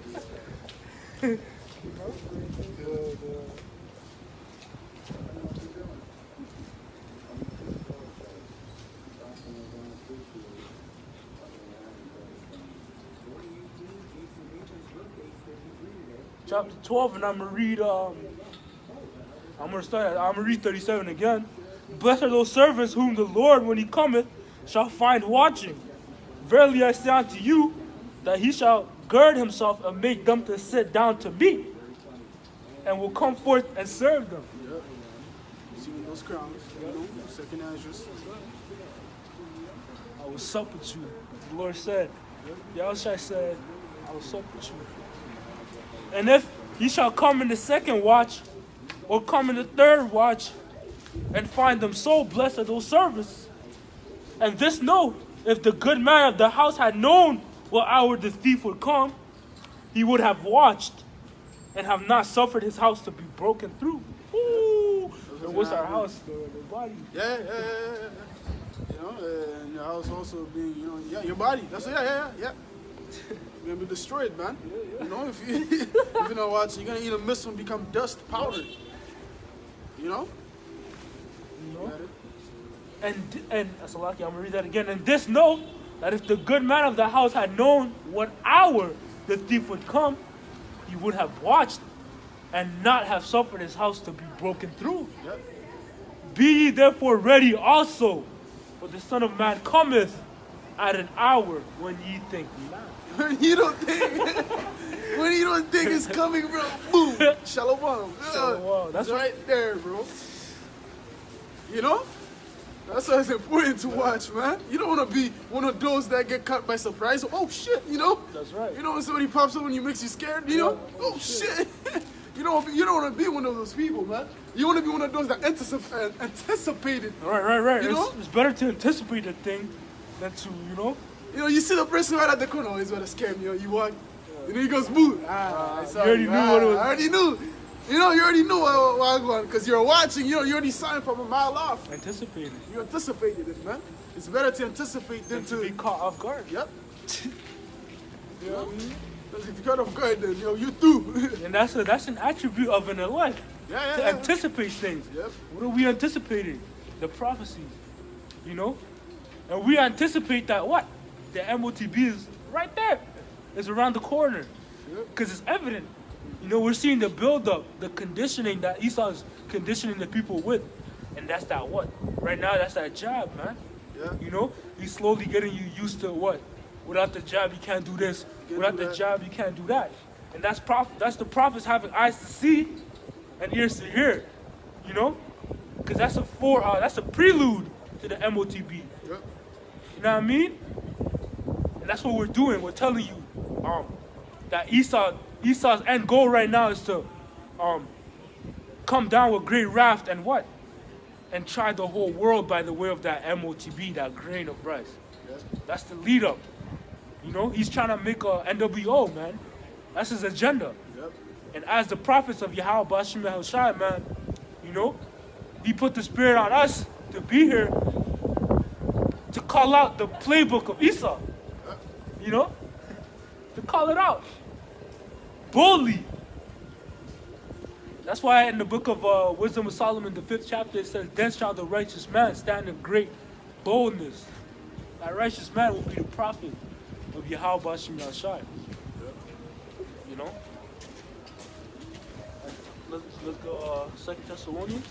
Chapter 12, and I'm gonna read. I'm gonna read 37 again. Blessed are those servants whom the Lord, when he cometh, shall find watching. Verily I say unto you, that he shall gird himself and make them to sit down to meat, and will come forth and serve them. Yep. See those crowns, you know, second Esdras. I will sup with you. The Lord said, Yahushua said, I will sup with you. And if he shall come in the second watch, or come in the third watch, and find them so, blessed are those servants. And this know, if the good man of the house had known what hour the thief would come, he would have watched, and have not suffered his house to be broken through. Ooh! And what's our house? The body. Yeah. You know, and your house also being, you know, yeah, your body. That's yeah. You're gonna be destroyed, man. You know, if you're not watching, you're gonna eat a missile and become dust, powder. You know? And Salaki, I'm gonna read that again. And this know, that if the good man of the house had known what hour the thief would come, he would have watched, and not have suffered his house to be broken through. Yep. Be ye therefore ready also, for the Son of Man cometh at an hour when ye think not. When you don't think it's coming, bro, boom, shalom. Shalom. That's right there, bro. You know? That's why it's important to watch, man. You don't want to be one of those that get caught by surprise. Oh, shit, you know? That's right. You know when somebody pops up and you makes you scared, you know? Oh, shit. You don't want to be one of those people, man. You want to be one of those that anticipated. Right. You know? It's better to anticipate a thing than to, you know? You know, you see the person right at the corner, he's going to scare me. You know, you walk, and then he goes, boo. You already knew what it was. I already knew. You know, you already knew what I was going, because you're watching, you know, you already saw it from a mile off. Anticipated. You anticipated it, man. It's better to anticipate than To be caught off guard. Yep. You know what I mean? Because if you cut off guard, then, you know, you through. And that's an attribute of an elect. Yeah. To anticipate things. Yep. What are we anticipating? The prophecies. You know? And we anticipate that what? The MOTB is right there. It's around the corner. Because it's evident. You know, we're seeing the build-up, the conditioning that Esau's conditioning the people with. And that's that what? Right now, that's that jab, man. Yeah. You know? He's slowly getting you used to what? Without the jab, you can't do this. Without the jab, you can't do that. And that's the prophets having eyes to see and ears to hear. You know? Because that's a prelude to the MOTB. Yep. You know what I mean? And that's what we're doing. We're telling you that Esau's end goal right now is to come down with great wrath and what? And try the whole world by the way of that MOTB, that grain of rice. Yep. That's the lead up. You know, he's trying to make a NWO, man. That's his agenda. Yep. And as the prophets of Yahweh Bashim Yahushua, man, you know, he put the spirit on us to be here to call out the playbook of Esau. You know? To call it out. Boldly. That's why in the book of Wisdom of Solomon, the 5th chapter, it says, then shall the righteous man stand in great boldness. That righteous man will be the prophet of Yahweh Bashim Yahushua. You know? Let's go 2 Thessalonians.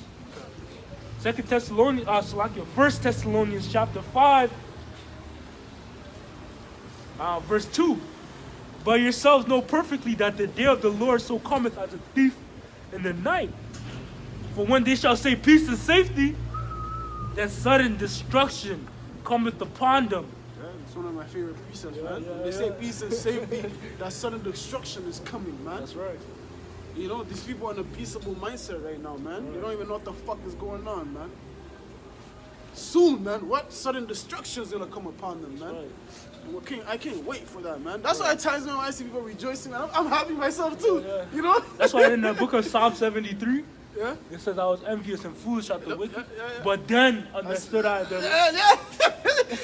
2 Thessalonians, 1 Thessalonians chapter 5, verse 2. But yourselves know perfectly that the day of the Lord so cometh as a thief in the night. For when they shall say peace and safety, then sudden destruction cometh upon them. Yeah, it's one of my favorite precepts, man. They say peace and safety, that sudden destruction is coming, man. That's right. You know, these people are in a peaceable mindset right now, man. They don't even know what the fuck is going on, man. Soon, man, what sudden destruction is gonna come upon them, man? Right. I can't wait for that, man. That's why at times when I see people rejoicing, man, I'm happy myself too. Yeah. You know? That's why in the book of Psalm 73, Yeah. It says I was envious and foolish at the Yeah, wicked, yeah, yeah. but then understood I that. Yeah.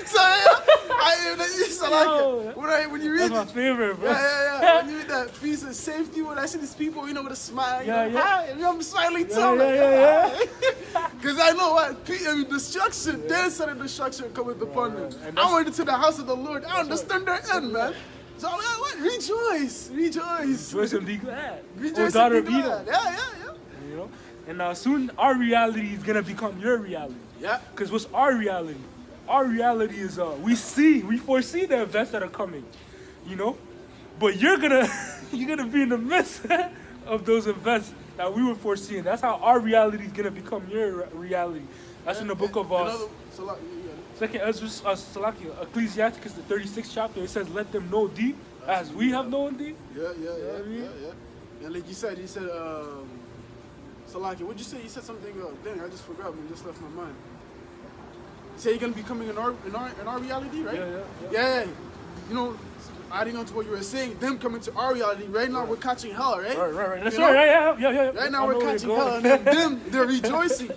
So it's Yo, like when you That's read my it. favorite, bro. Yeah. When you read that piece of safety, when I see these people, with a smile, Yeah, yeah. I'm smiling too. Yeah. Because I know what destruction, their side of destruction cometh upon them. And I went into the house of the Lord. I understand their end, man. So I'm like, what? Rejoice. Rejoice and be glad. Rejoice daughter and be of Edom. glad. Yeah. You know? And soon our reality is gonna become your reality. Yeah. Because what's our reality? Our reality is we foresee the events that are coming, but you're gonna be in the midst of those events that we were foreseeing. That's how our reality is gonna become your reality. That's in the book of Second Ezra, Ecclesiasticus, the 36th chapter. It says, "Let them know thee as we have known thee." Yeah. mean? And like you said, Salaki, what'd you say? You said something. Dang, I just forgot. Man, just left my mind. You say you're gonna be coming in our reality, right? Yeah. Adding on to what you were saying, them coming to our reality. Right now, we're catching hell, right? Right. That's right. Yeah. Right now, we're catching hell, and then them, they're rejoicing.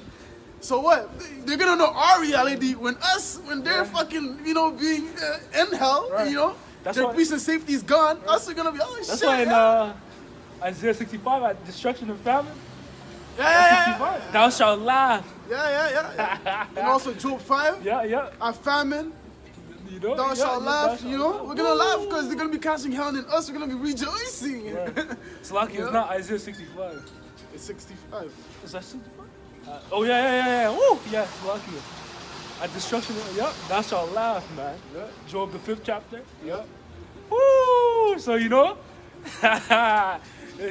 So what? They're gonna know our reality when they're fucking, being in hell. Right. Their peace and safety is gone. Right. Us are gonna be shit. That's why in Isaiah 65, at destruction and famine. Yeah. Thou shalt laugh. Yeah. And also Job 5. Yeah. Our famine. Thou shalt laugh. We're gonna laugh because they're gonna be casting hell, and then us, we're gonna be rejoicing. Right. It's lucky it's not Isaiah 65. It's 65. Is that 65? Yeah. Woo! Yeah, it's lucky. At destruction, thou shalt laugh, man. Yeah. Job, the 5th chapter. Yeah. Woo! So, it's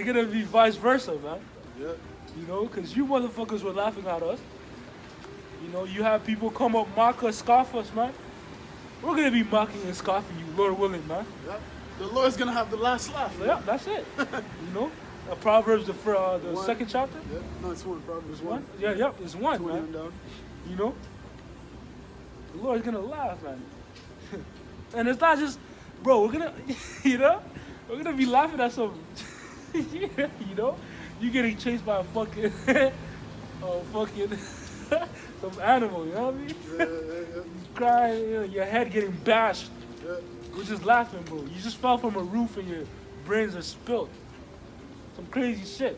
gonna be vice versa, man. Yeah. Because you motherfuckers were laughing at us. You have people come up, mock us, scoff us, man. We're gonna be mocking and scoffing you, Lord willing, man. Yeah. The Lord's gonna have the last laugh. Yeah, that's it. Proverbs, the 2nd chapter. Yeah. No, it's 1. Proverbs 1. Yeah, it's 1, 20 man. and down. The Lord's gonna laugh, man. And it's not just, bro, we're gonna, we're gonna be laughing at some, you getting chased by a fucking, some animal, you know what I mean? Yeah. You crying, your head getting bashed. Yeah. We're just laughing, bro. You just fell from a roof and your brains are spilled. Some crazy shit,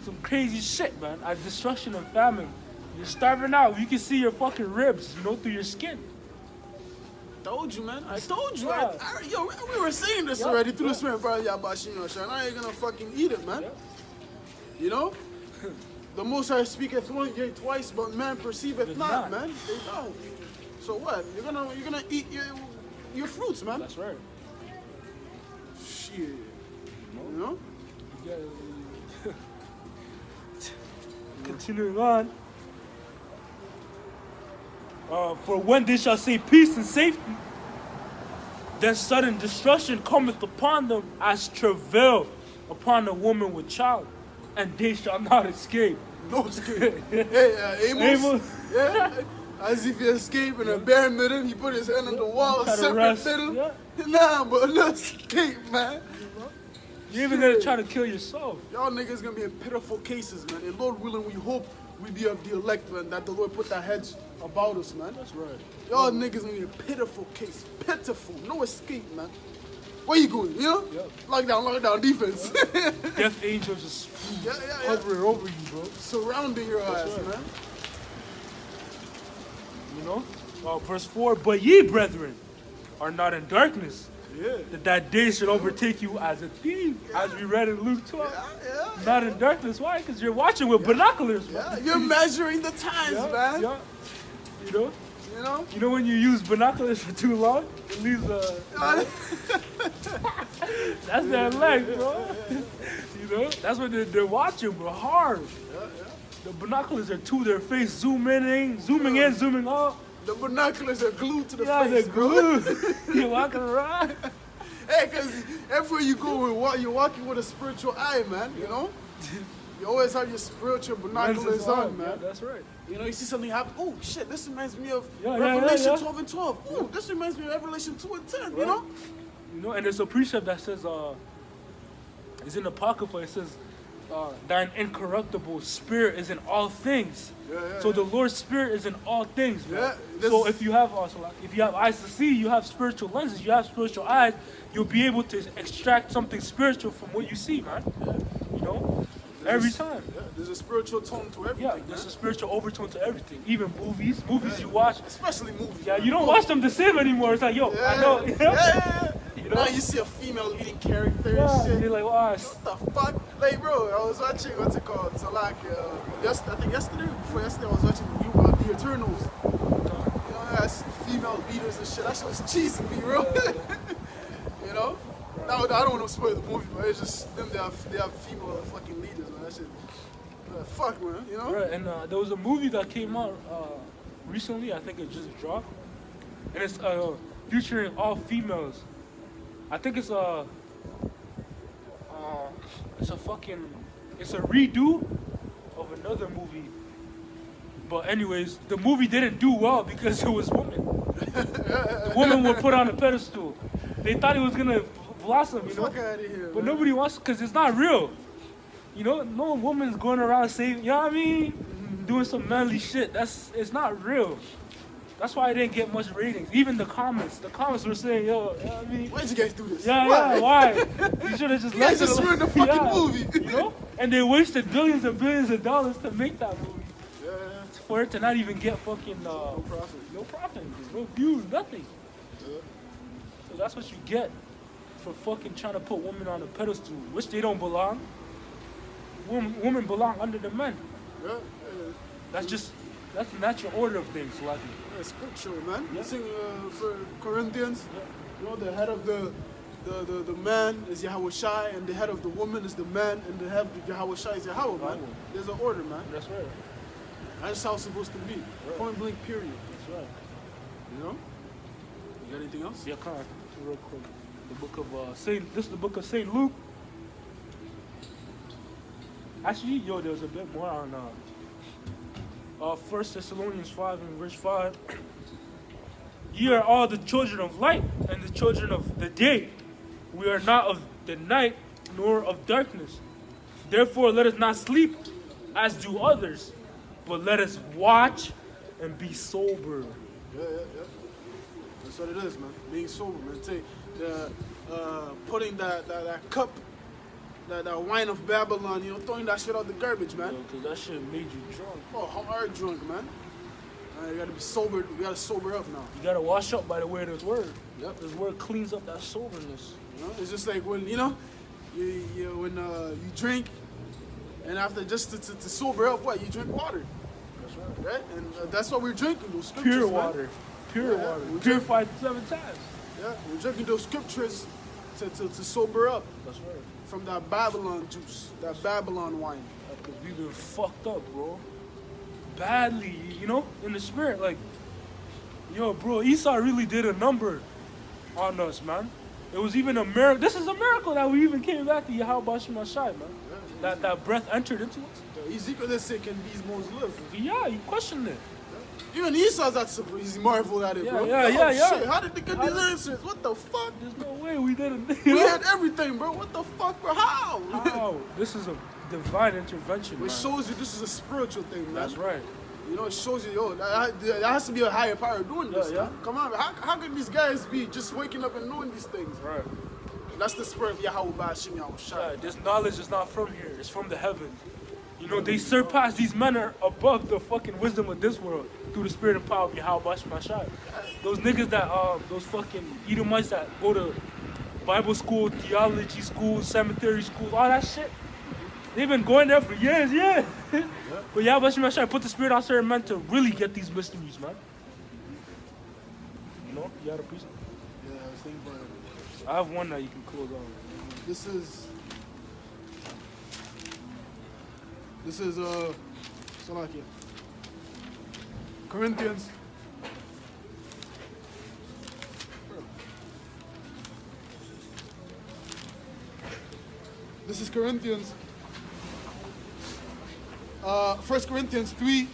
Some crazy shit, man. At destruction and famine. You're starving out. You can see your fucking ribs, through your skin. Told you, man. I told you. Yeah. We were saying this already through the spirit, bro. Now you're gonna fucking eat it, man. Yeah. The Most High speaketh once, yea twice, but man perceiveth not, man. They don't. So what? You're gonna eat your fruits, man. That's right. Shit. Continuing on. For when they shall say peace and safety, then sudden destruction cometh upon them as travail upon a woman with child, and they shall not escape. No escape. Hey, Amos. Yeah. As if he escaped in a bare middle, he put his hand on the wall, separate middle. Yeah. Nah, but no escape, man. You're even gonna try to kill yourself. Y'all niggas gonna be in pitiful cases, man. And Lord willing, we hope we be of the elect, man, that the Lord put that hedge about us, man. That's right. Y'all niggas gonna be in a pitiful case. Pitiful. No escape, man. Where you going, Yeah. Lockdown defense. Death angels just Yeah. hovering over you, bro. Surrounding your ass, right. man. Verse 4, but ye, brethren, are not in darkness, Yeah. that day should overtake you as a thief, as we read in Luke 12. Yeah. Not in darkness. Why? Because you're watching with binoculars, man. Yeah, you're measuring the times, man. Yeah. You know? You know when you use binoculars for too long, it leaves that's their leg, bro. That's what they're watching, bro, hard. The binoculars are to their face, zooming in, zooming out. The binoculars are glued to the Yeah, face, they're bro. glued. You're walking around. Hey, because everywhere you go, you're walking with a spiritual eye, man, You always have your spiritual binoculars on, man. Yeah, that's right. You see something happen. Oh, shit, this reminds me of Yeah, Revelation yeah. 12 and 12. Oh, this reminds me of Revelation 2 and 10, Right. And there's a precept that says, it's in the Apocrypha, it says, that an incorruptible spirit is in all things. Yeah, So the Lord's spirit is in all things, man. Yeah, So this- if you have eyes to see, you have spiritual lenses, you have spiritual eyes, you'll be able to extract something spiritual from what you see, man. You know, every time. Yeah, there's a spiritual tone to everything. Yeah, man. there's a spiritual overtone to everything. Even movies you watch. Especially movies. Yeah, man. you don't watch them the same anymore. It's like, yo, Yeah, I know. yeah. You know? Now you see a female leading character Yeah, and shit. you're like, wow, What the fuck? Like, bro, I was watching, what's it called? So, like, I think yesterday, before yesterday, I was watching The Eternals. You know, that's female leaders and shit. That shit was cheesing me, bro. You know? Now, I don't want to spoil the movie, but it's just them, they have female fucking leaders, man. That shit. Fuck, man, you know? right. And there was a movie that came out recently. I think it just dropped, and it's featuring all females. I think it's a redo of another movie. But anyways, the movie didn't do well because it was women. The women were put on a pedestal. They thought it was gonna blossom, you know. Fuck out of here, But man. nobody wants, because it's not real. You know, no woman's going around saying, you know what I mean? Doing some manly shit. It's not real. That's why I didn't get much ratings. Even the comments were saying, yo, you know what I mean? Why'd you guys do this? Yeah, why? You should have just You guys left it just alone. ruined the fucking movie. You know? And they wasted billions and billions of dollars to make that movie. Yeah, For it to not even get fucking no profit. no profit, no views, nothing. So that's what you get for fucking trying to put women on a pedestal, which they don't belong. Women belong under the men. Yeah, That's the natural order of things, like. yeah, scripture, man. Yeah. Sing for Corinthians. You know, the head of the man is Yahweh Shai, and the head of the woman is the man, and the head of Yahweh Shai is Yahweh, man. Yahweh. There's an order, man. That's right. That's how it's supposed to be. Point blank, period. That's right. You know? You got anything else? Yeah, come on, real quick. The book of This is the book of Saint Luke. Actually, yo, there's a bit more on 1 Thessalonians 5 and verse 5. Ye are all the children of light and the children of the day. We are not of the night nor of darkness. Therefore, let us not sleep as do others, but let us watch and be sober. Yeah. That's what it is, man. Being sober, man. Take putting that cup, that wine of Babylon, you know, throwing that shit out the garbage, man. Because that shit made you drunk. Oh, how hard drunk, man. You gotta be sober. We gotta sober up now. You gotta wash up by the way of this word. Yep. This word cleans up that soberness. You know, it's just like when you drink, and after just to sober up, what you drink water, That's right. right? And that's what we're drinking. Those scriptures, Pure man. water. Pure Yeah, water. we Purified 7 times. Yeah, we're drinking those scriptures to sober up That's right. from that Babylon juice, that Babylon wine. Because we've been fucked up, bro. Badly, you know, in the spirit. Like, yo, bro, Esau really did a number on us, man. It was even a miracle. This is a miracle that we even came back to Yahweh Shai, man. That breath entered into us. Ezekiel did say, "Can these bones live?" Yeah, you questioned it. Even Esau's that surprised. He's marveled at it, Yeah, bro. yeah. Shit, how did they get these answers? What the fuck? There's no way we didn't. We had everything, bro. What the fuck, bro? How? How? This is a divine intervention, It man. shows you this is a spiritual thing, man. That's right. You know, it shows you, yo, that has to be a higher power doing this, Yeah. man. Come on, man. How can these guys be just waking up and knowing these things? Right. That's the spirit of Yahweh Ba'ashim Yahweh Shai. Yeah, this knowledge is not from here. It's from the heavens. You know, they surpass, these men are above the fucking wisdom of this world through the spirit and power of Yahweh Shai. Those niggas that, those fucking Edomites that go to Bible school, theology school, cemetery school, all that shit. They've been going there for years, yeah. But Yahweh Shai put the spirit on certain men to really get these mysteries, man. You know, you got a piece. Yeah, I was thinking about it. I have one that you can close on. This is Salakia. Corinthians. This is Corinthians. 1 Corinthians 3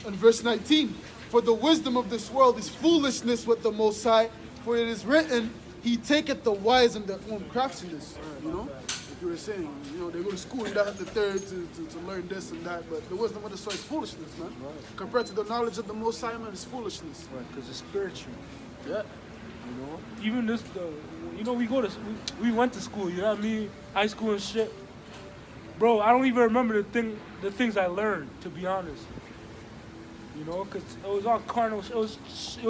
and verse 19. For the wisdom of this world is foolishness with the Most High, for it is written, He taketh the wise in their own craftiness. You know? you were saying, you know, they go to school and that the third to learn this and that, but the wisdom of the soul is foolishness, man. Right. Compared to the knowledge of the Most High, man, it's foolishness. Right, because it's spiritual. Yeah. You know, even this, you know, we went to school. You know what I mean? High school and shit. Bro, I don't even remember the things I learned. To be honest, you know, because it was all carnal. It was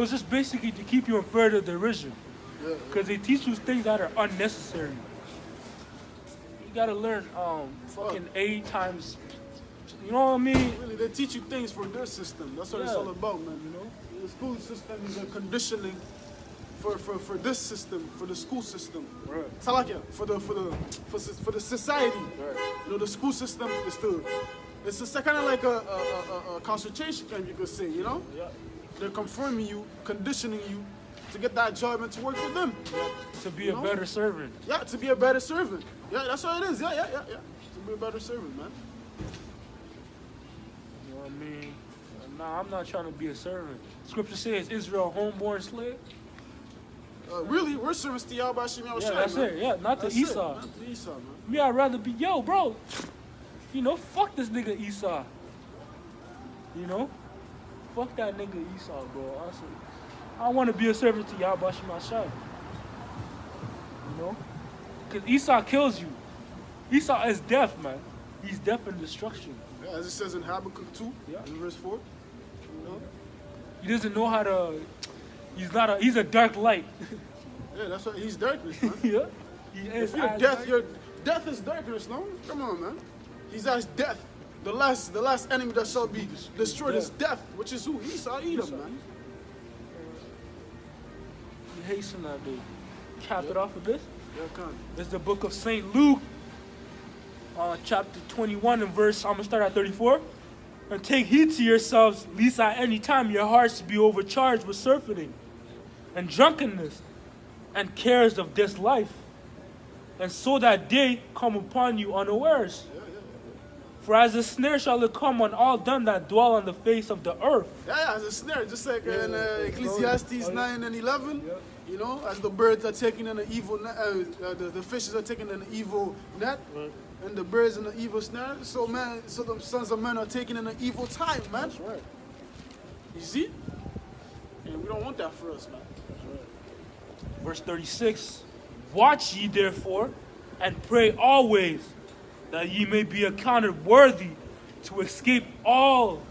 just basically to keep you in further derision. Yeah. Because they teach you things that are unnecessary. You gotta learn fucking A times. You know what I mean? Really, they teach you things for their system. That's what it's Yeah. all about, man. You know, the school system is a conditioning for this system, for the school system. Right. Salakia, for the society. Right. You know, the school system is it's kind of like a concentration camp, you could say. You know, Yeah. they're confirming you, conditioning you to get that job and to work for them. To be You a know? better servant. Yeah, to be a better servant. Yeah, that's what it is. Yeah. To be a better servant, man. You know what I mean? Nah, I'm not trying to be a servant. Scripture says Israel homeborn slave. Really, we're servants to Yahweh Hashem Yeah, Yahushua, that's man. it. Yeah, not to That's it, Esau. Not to Esau, man. Me, I'd rather be, yo, bro. You know, fuck this nigga Esau. You know? Fuck that nigga Esau, bro. Honestly. I want to be a servant to Yahweh Shemashai. You know? Because Esau kills you. Esau is death, man. He's death and destruction. Yeah, as it says in Habakkuk 2, Yeah. in verse 4. You know? He doesn't know how to... He's a dark light. Yeah, that's what he's darkness, man. Yeah? He is If you're as death, dark. your death is darkness, no? Come on, man. He's as death. The last enemy that shall be destroyed is death, which is who? Esau, Edom, man. He hasten that dude. Cap it off a bit. Yeah, come. It's the book of St. Luke, chapter 21 and verse, I'm going to start at 34. And take heed to yourselves, lest at any time your hearts be overcharged with surfeiting and drunkenness and cares of this life. And so that day come upon you unawares. For as a snare shall it come on all them that dwell on the face of the earth. Yeah, as a snare, just like in Ecclesiastes Oh, yeah. 9 and 11. Yeah. You know, as the birds are taken in an evil net, the fishes are taken in an evil net, Right. and the birds in an evil snare. So the sons of men are taken in an evil time, man. That's right. You see? And we don't want that for us, man. Verse 36, watch ye therefore, and pray always, that ye may be accounted worthy to escape all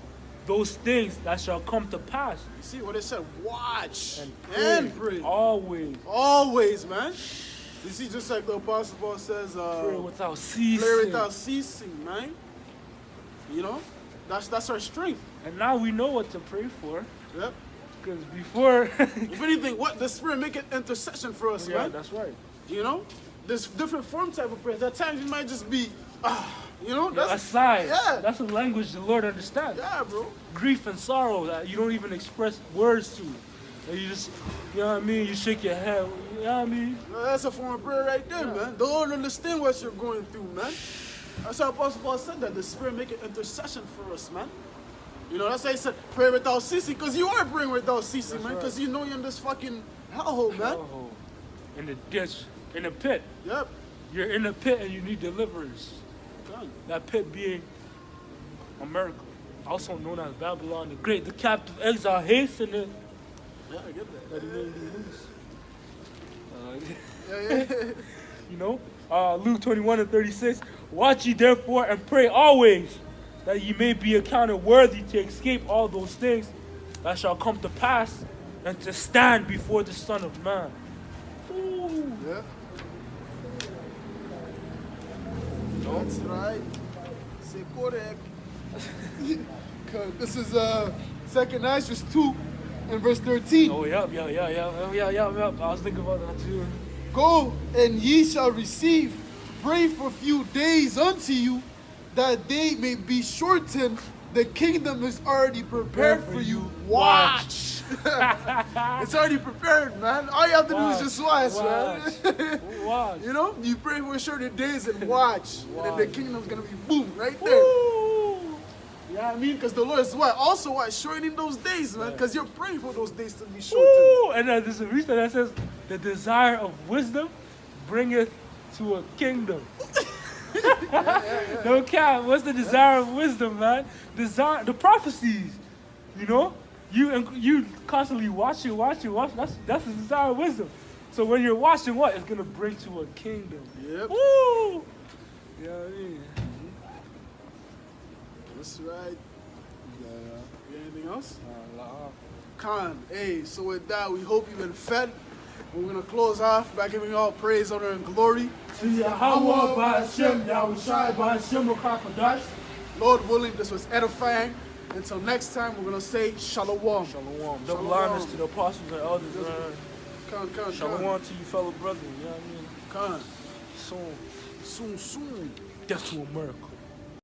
those things that shall come to pass. You see what it said? Watch And pray, pray. always. Always, man. You see, just like the Apostle Paul says, Pray without ceasing. pray without ceasing, man. You know? That's our strength. And now we know what to pray for. Yep. Because before... If anything, what the Spirit make an intercession for us, yeah, man. that's right. You know? There's different form type of prayers. At times you might just be, you know? A sigh. Yeah. That's a language the Lord understands. Yeah, bro. Grief and sorrow that you don't even express words to. That you just, you know what I mean? You shake your head. You know what I mean? That's a form of prayer right there, man. The Lord understand what you're going through, man. That's how Apostle Paul said that. The Spirit make an intercession for us, man. You know, that's why he said pray without ceasing, because you are praying without ceasing, That's man, right. because you know you're in this fucking hellhole, man. Oh, in the ditch, in the pit. Yep. You're in the pit and you need deliverance. Done. That pit being America, also known as Babylon the Great. The captive exile hasteneth Yeah, I get that he may be loose. that. Yeah. You know, Luke 21 and 36. Watch ye therefore and pray always, that ye may be accounted worthy to escape all those things that shall come to pass, and to stand before the Son of Man. Ooh. Yeah. That's right. C'est correct. 'Cause this is 2nd Ezra 2 and verse 13. Oh, yeah. I was thinking about that too. Go, and ye shall receive. Pray for few days unto you, that they may be shortened. The kingdom is already prepared for you. Watch. It's already prepared, man. All you have to do is just watch, man. Watch. You know, you pray for shorter days and watch. And then the Watch. kingdom's going to be boom, right there. Woo. You know what I mean? Because the Lord is what? Also what? Shortening those days, man. Because you're praying for those days to be shortened. Woo. And then there's a reason that says, the desire of wisdom bringeth to a kingdom. No cap. What's the desire of wisdom, man? Desire the prophecies. You know, you constantly watching. That's the desire of wisdom. So when you're watching, what it's gonna bring to a kingdom. Yep. Woo! You know what I mean? That's right. Yeah. Anything else? Nah. Khan, hey, so with that, we hope you've been fed. We're going to close off by giving all praise, honor, and glory. Hawa by Hashem, Yahushai by Hashem, Rokakadash. Lord willing, this was edifying. Until next time, we're going to say Shalom. Shalom. Double honors to the apostles and elders, man. Khan. Shalom to you fellow brothers, you know what I mean? Khan. Soon. Death to America.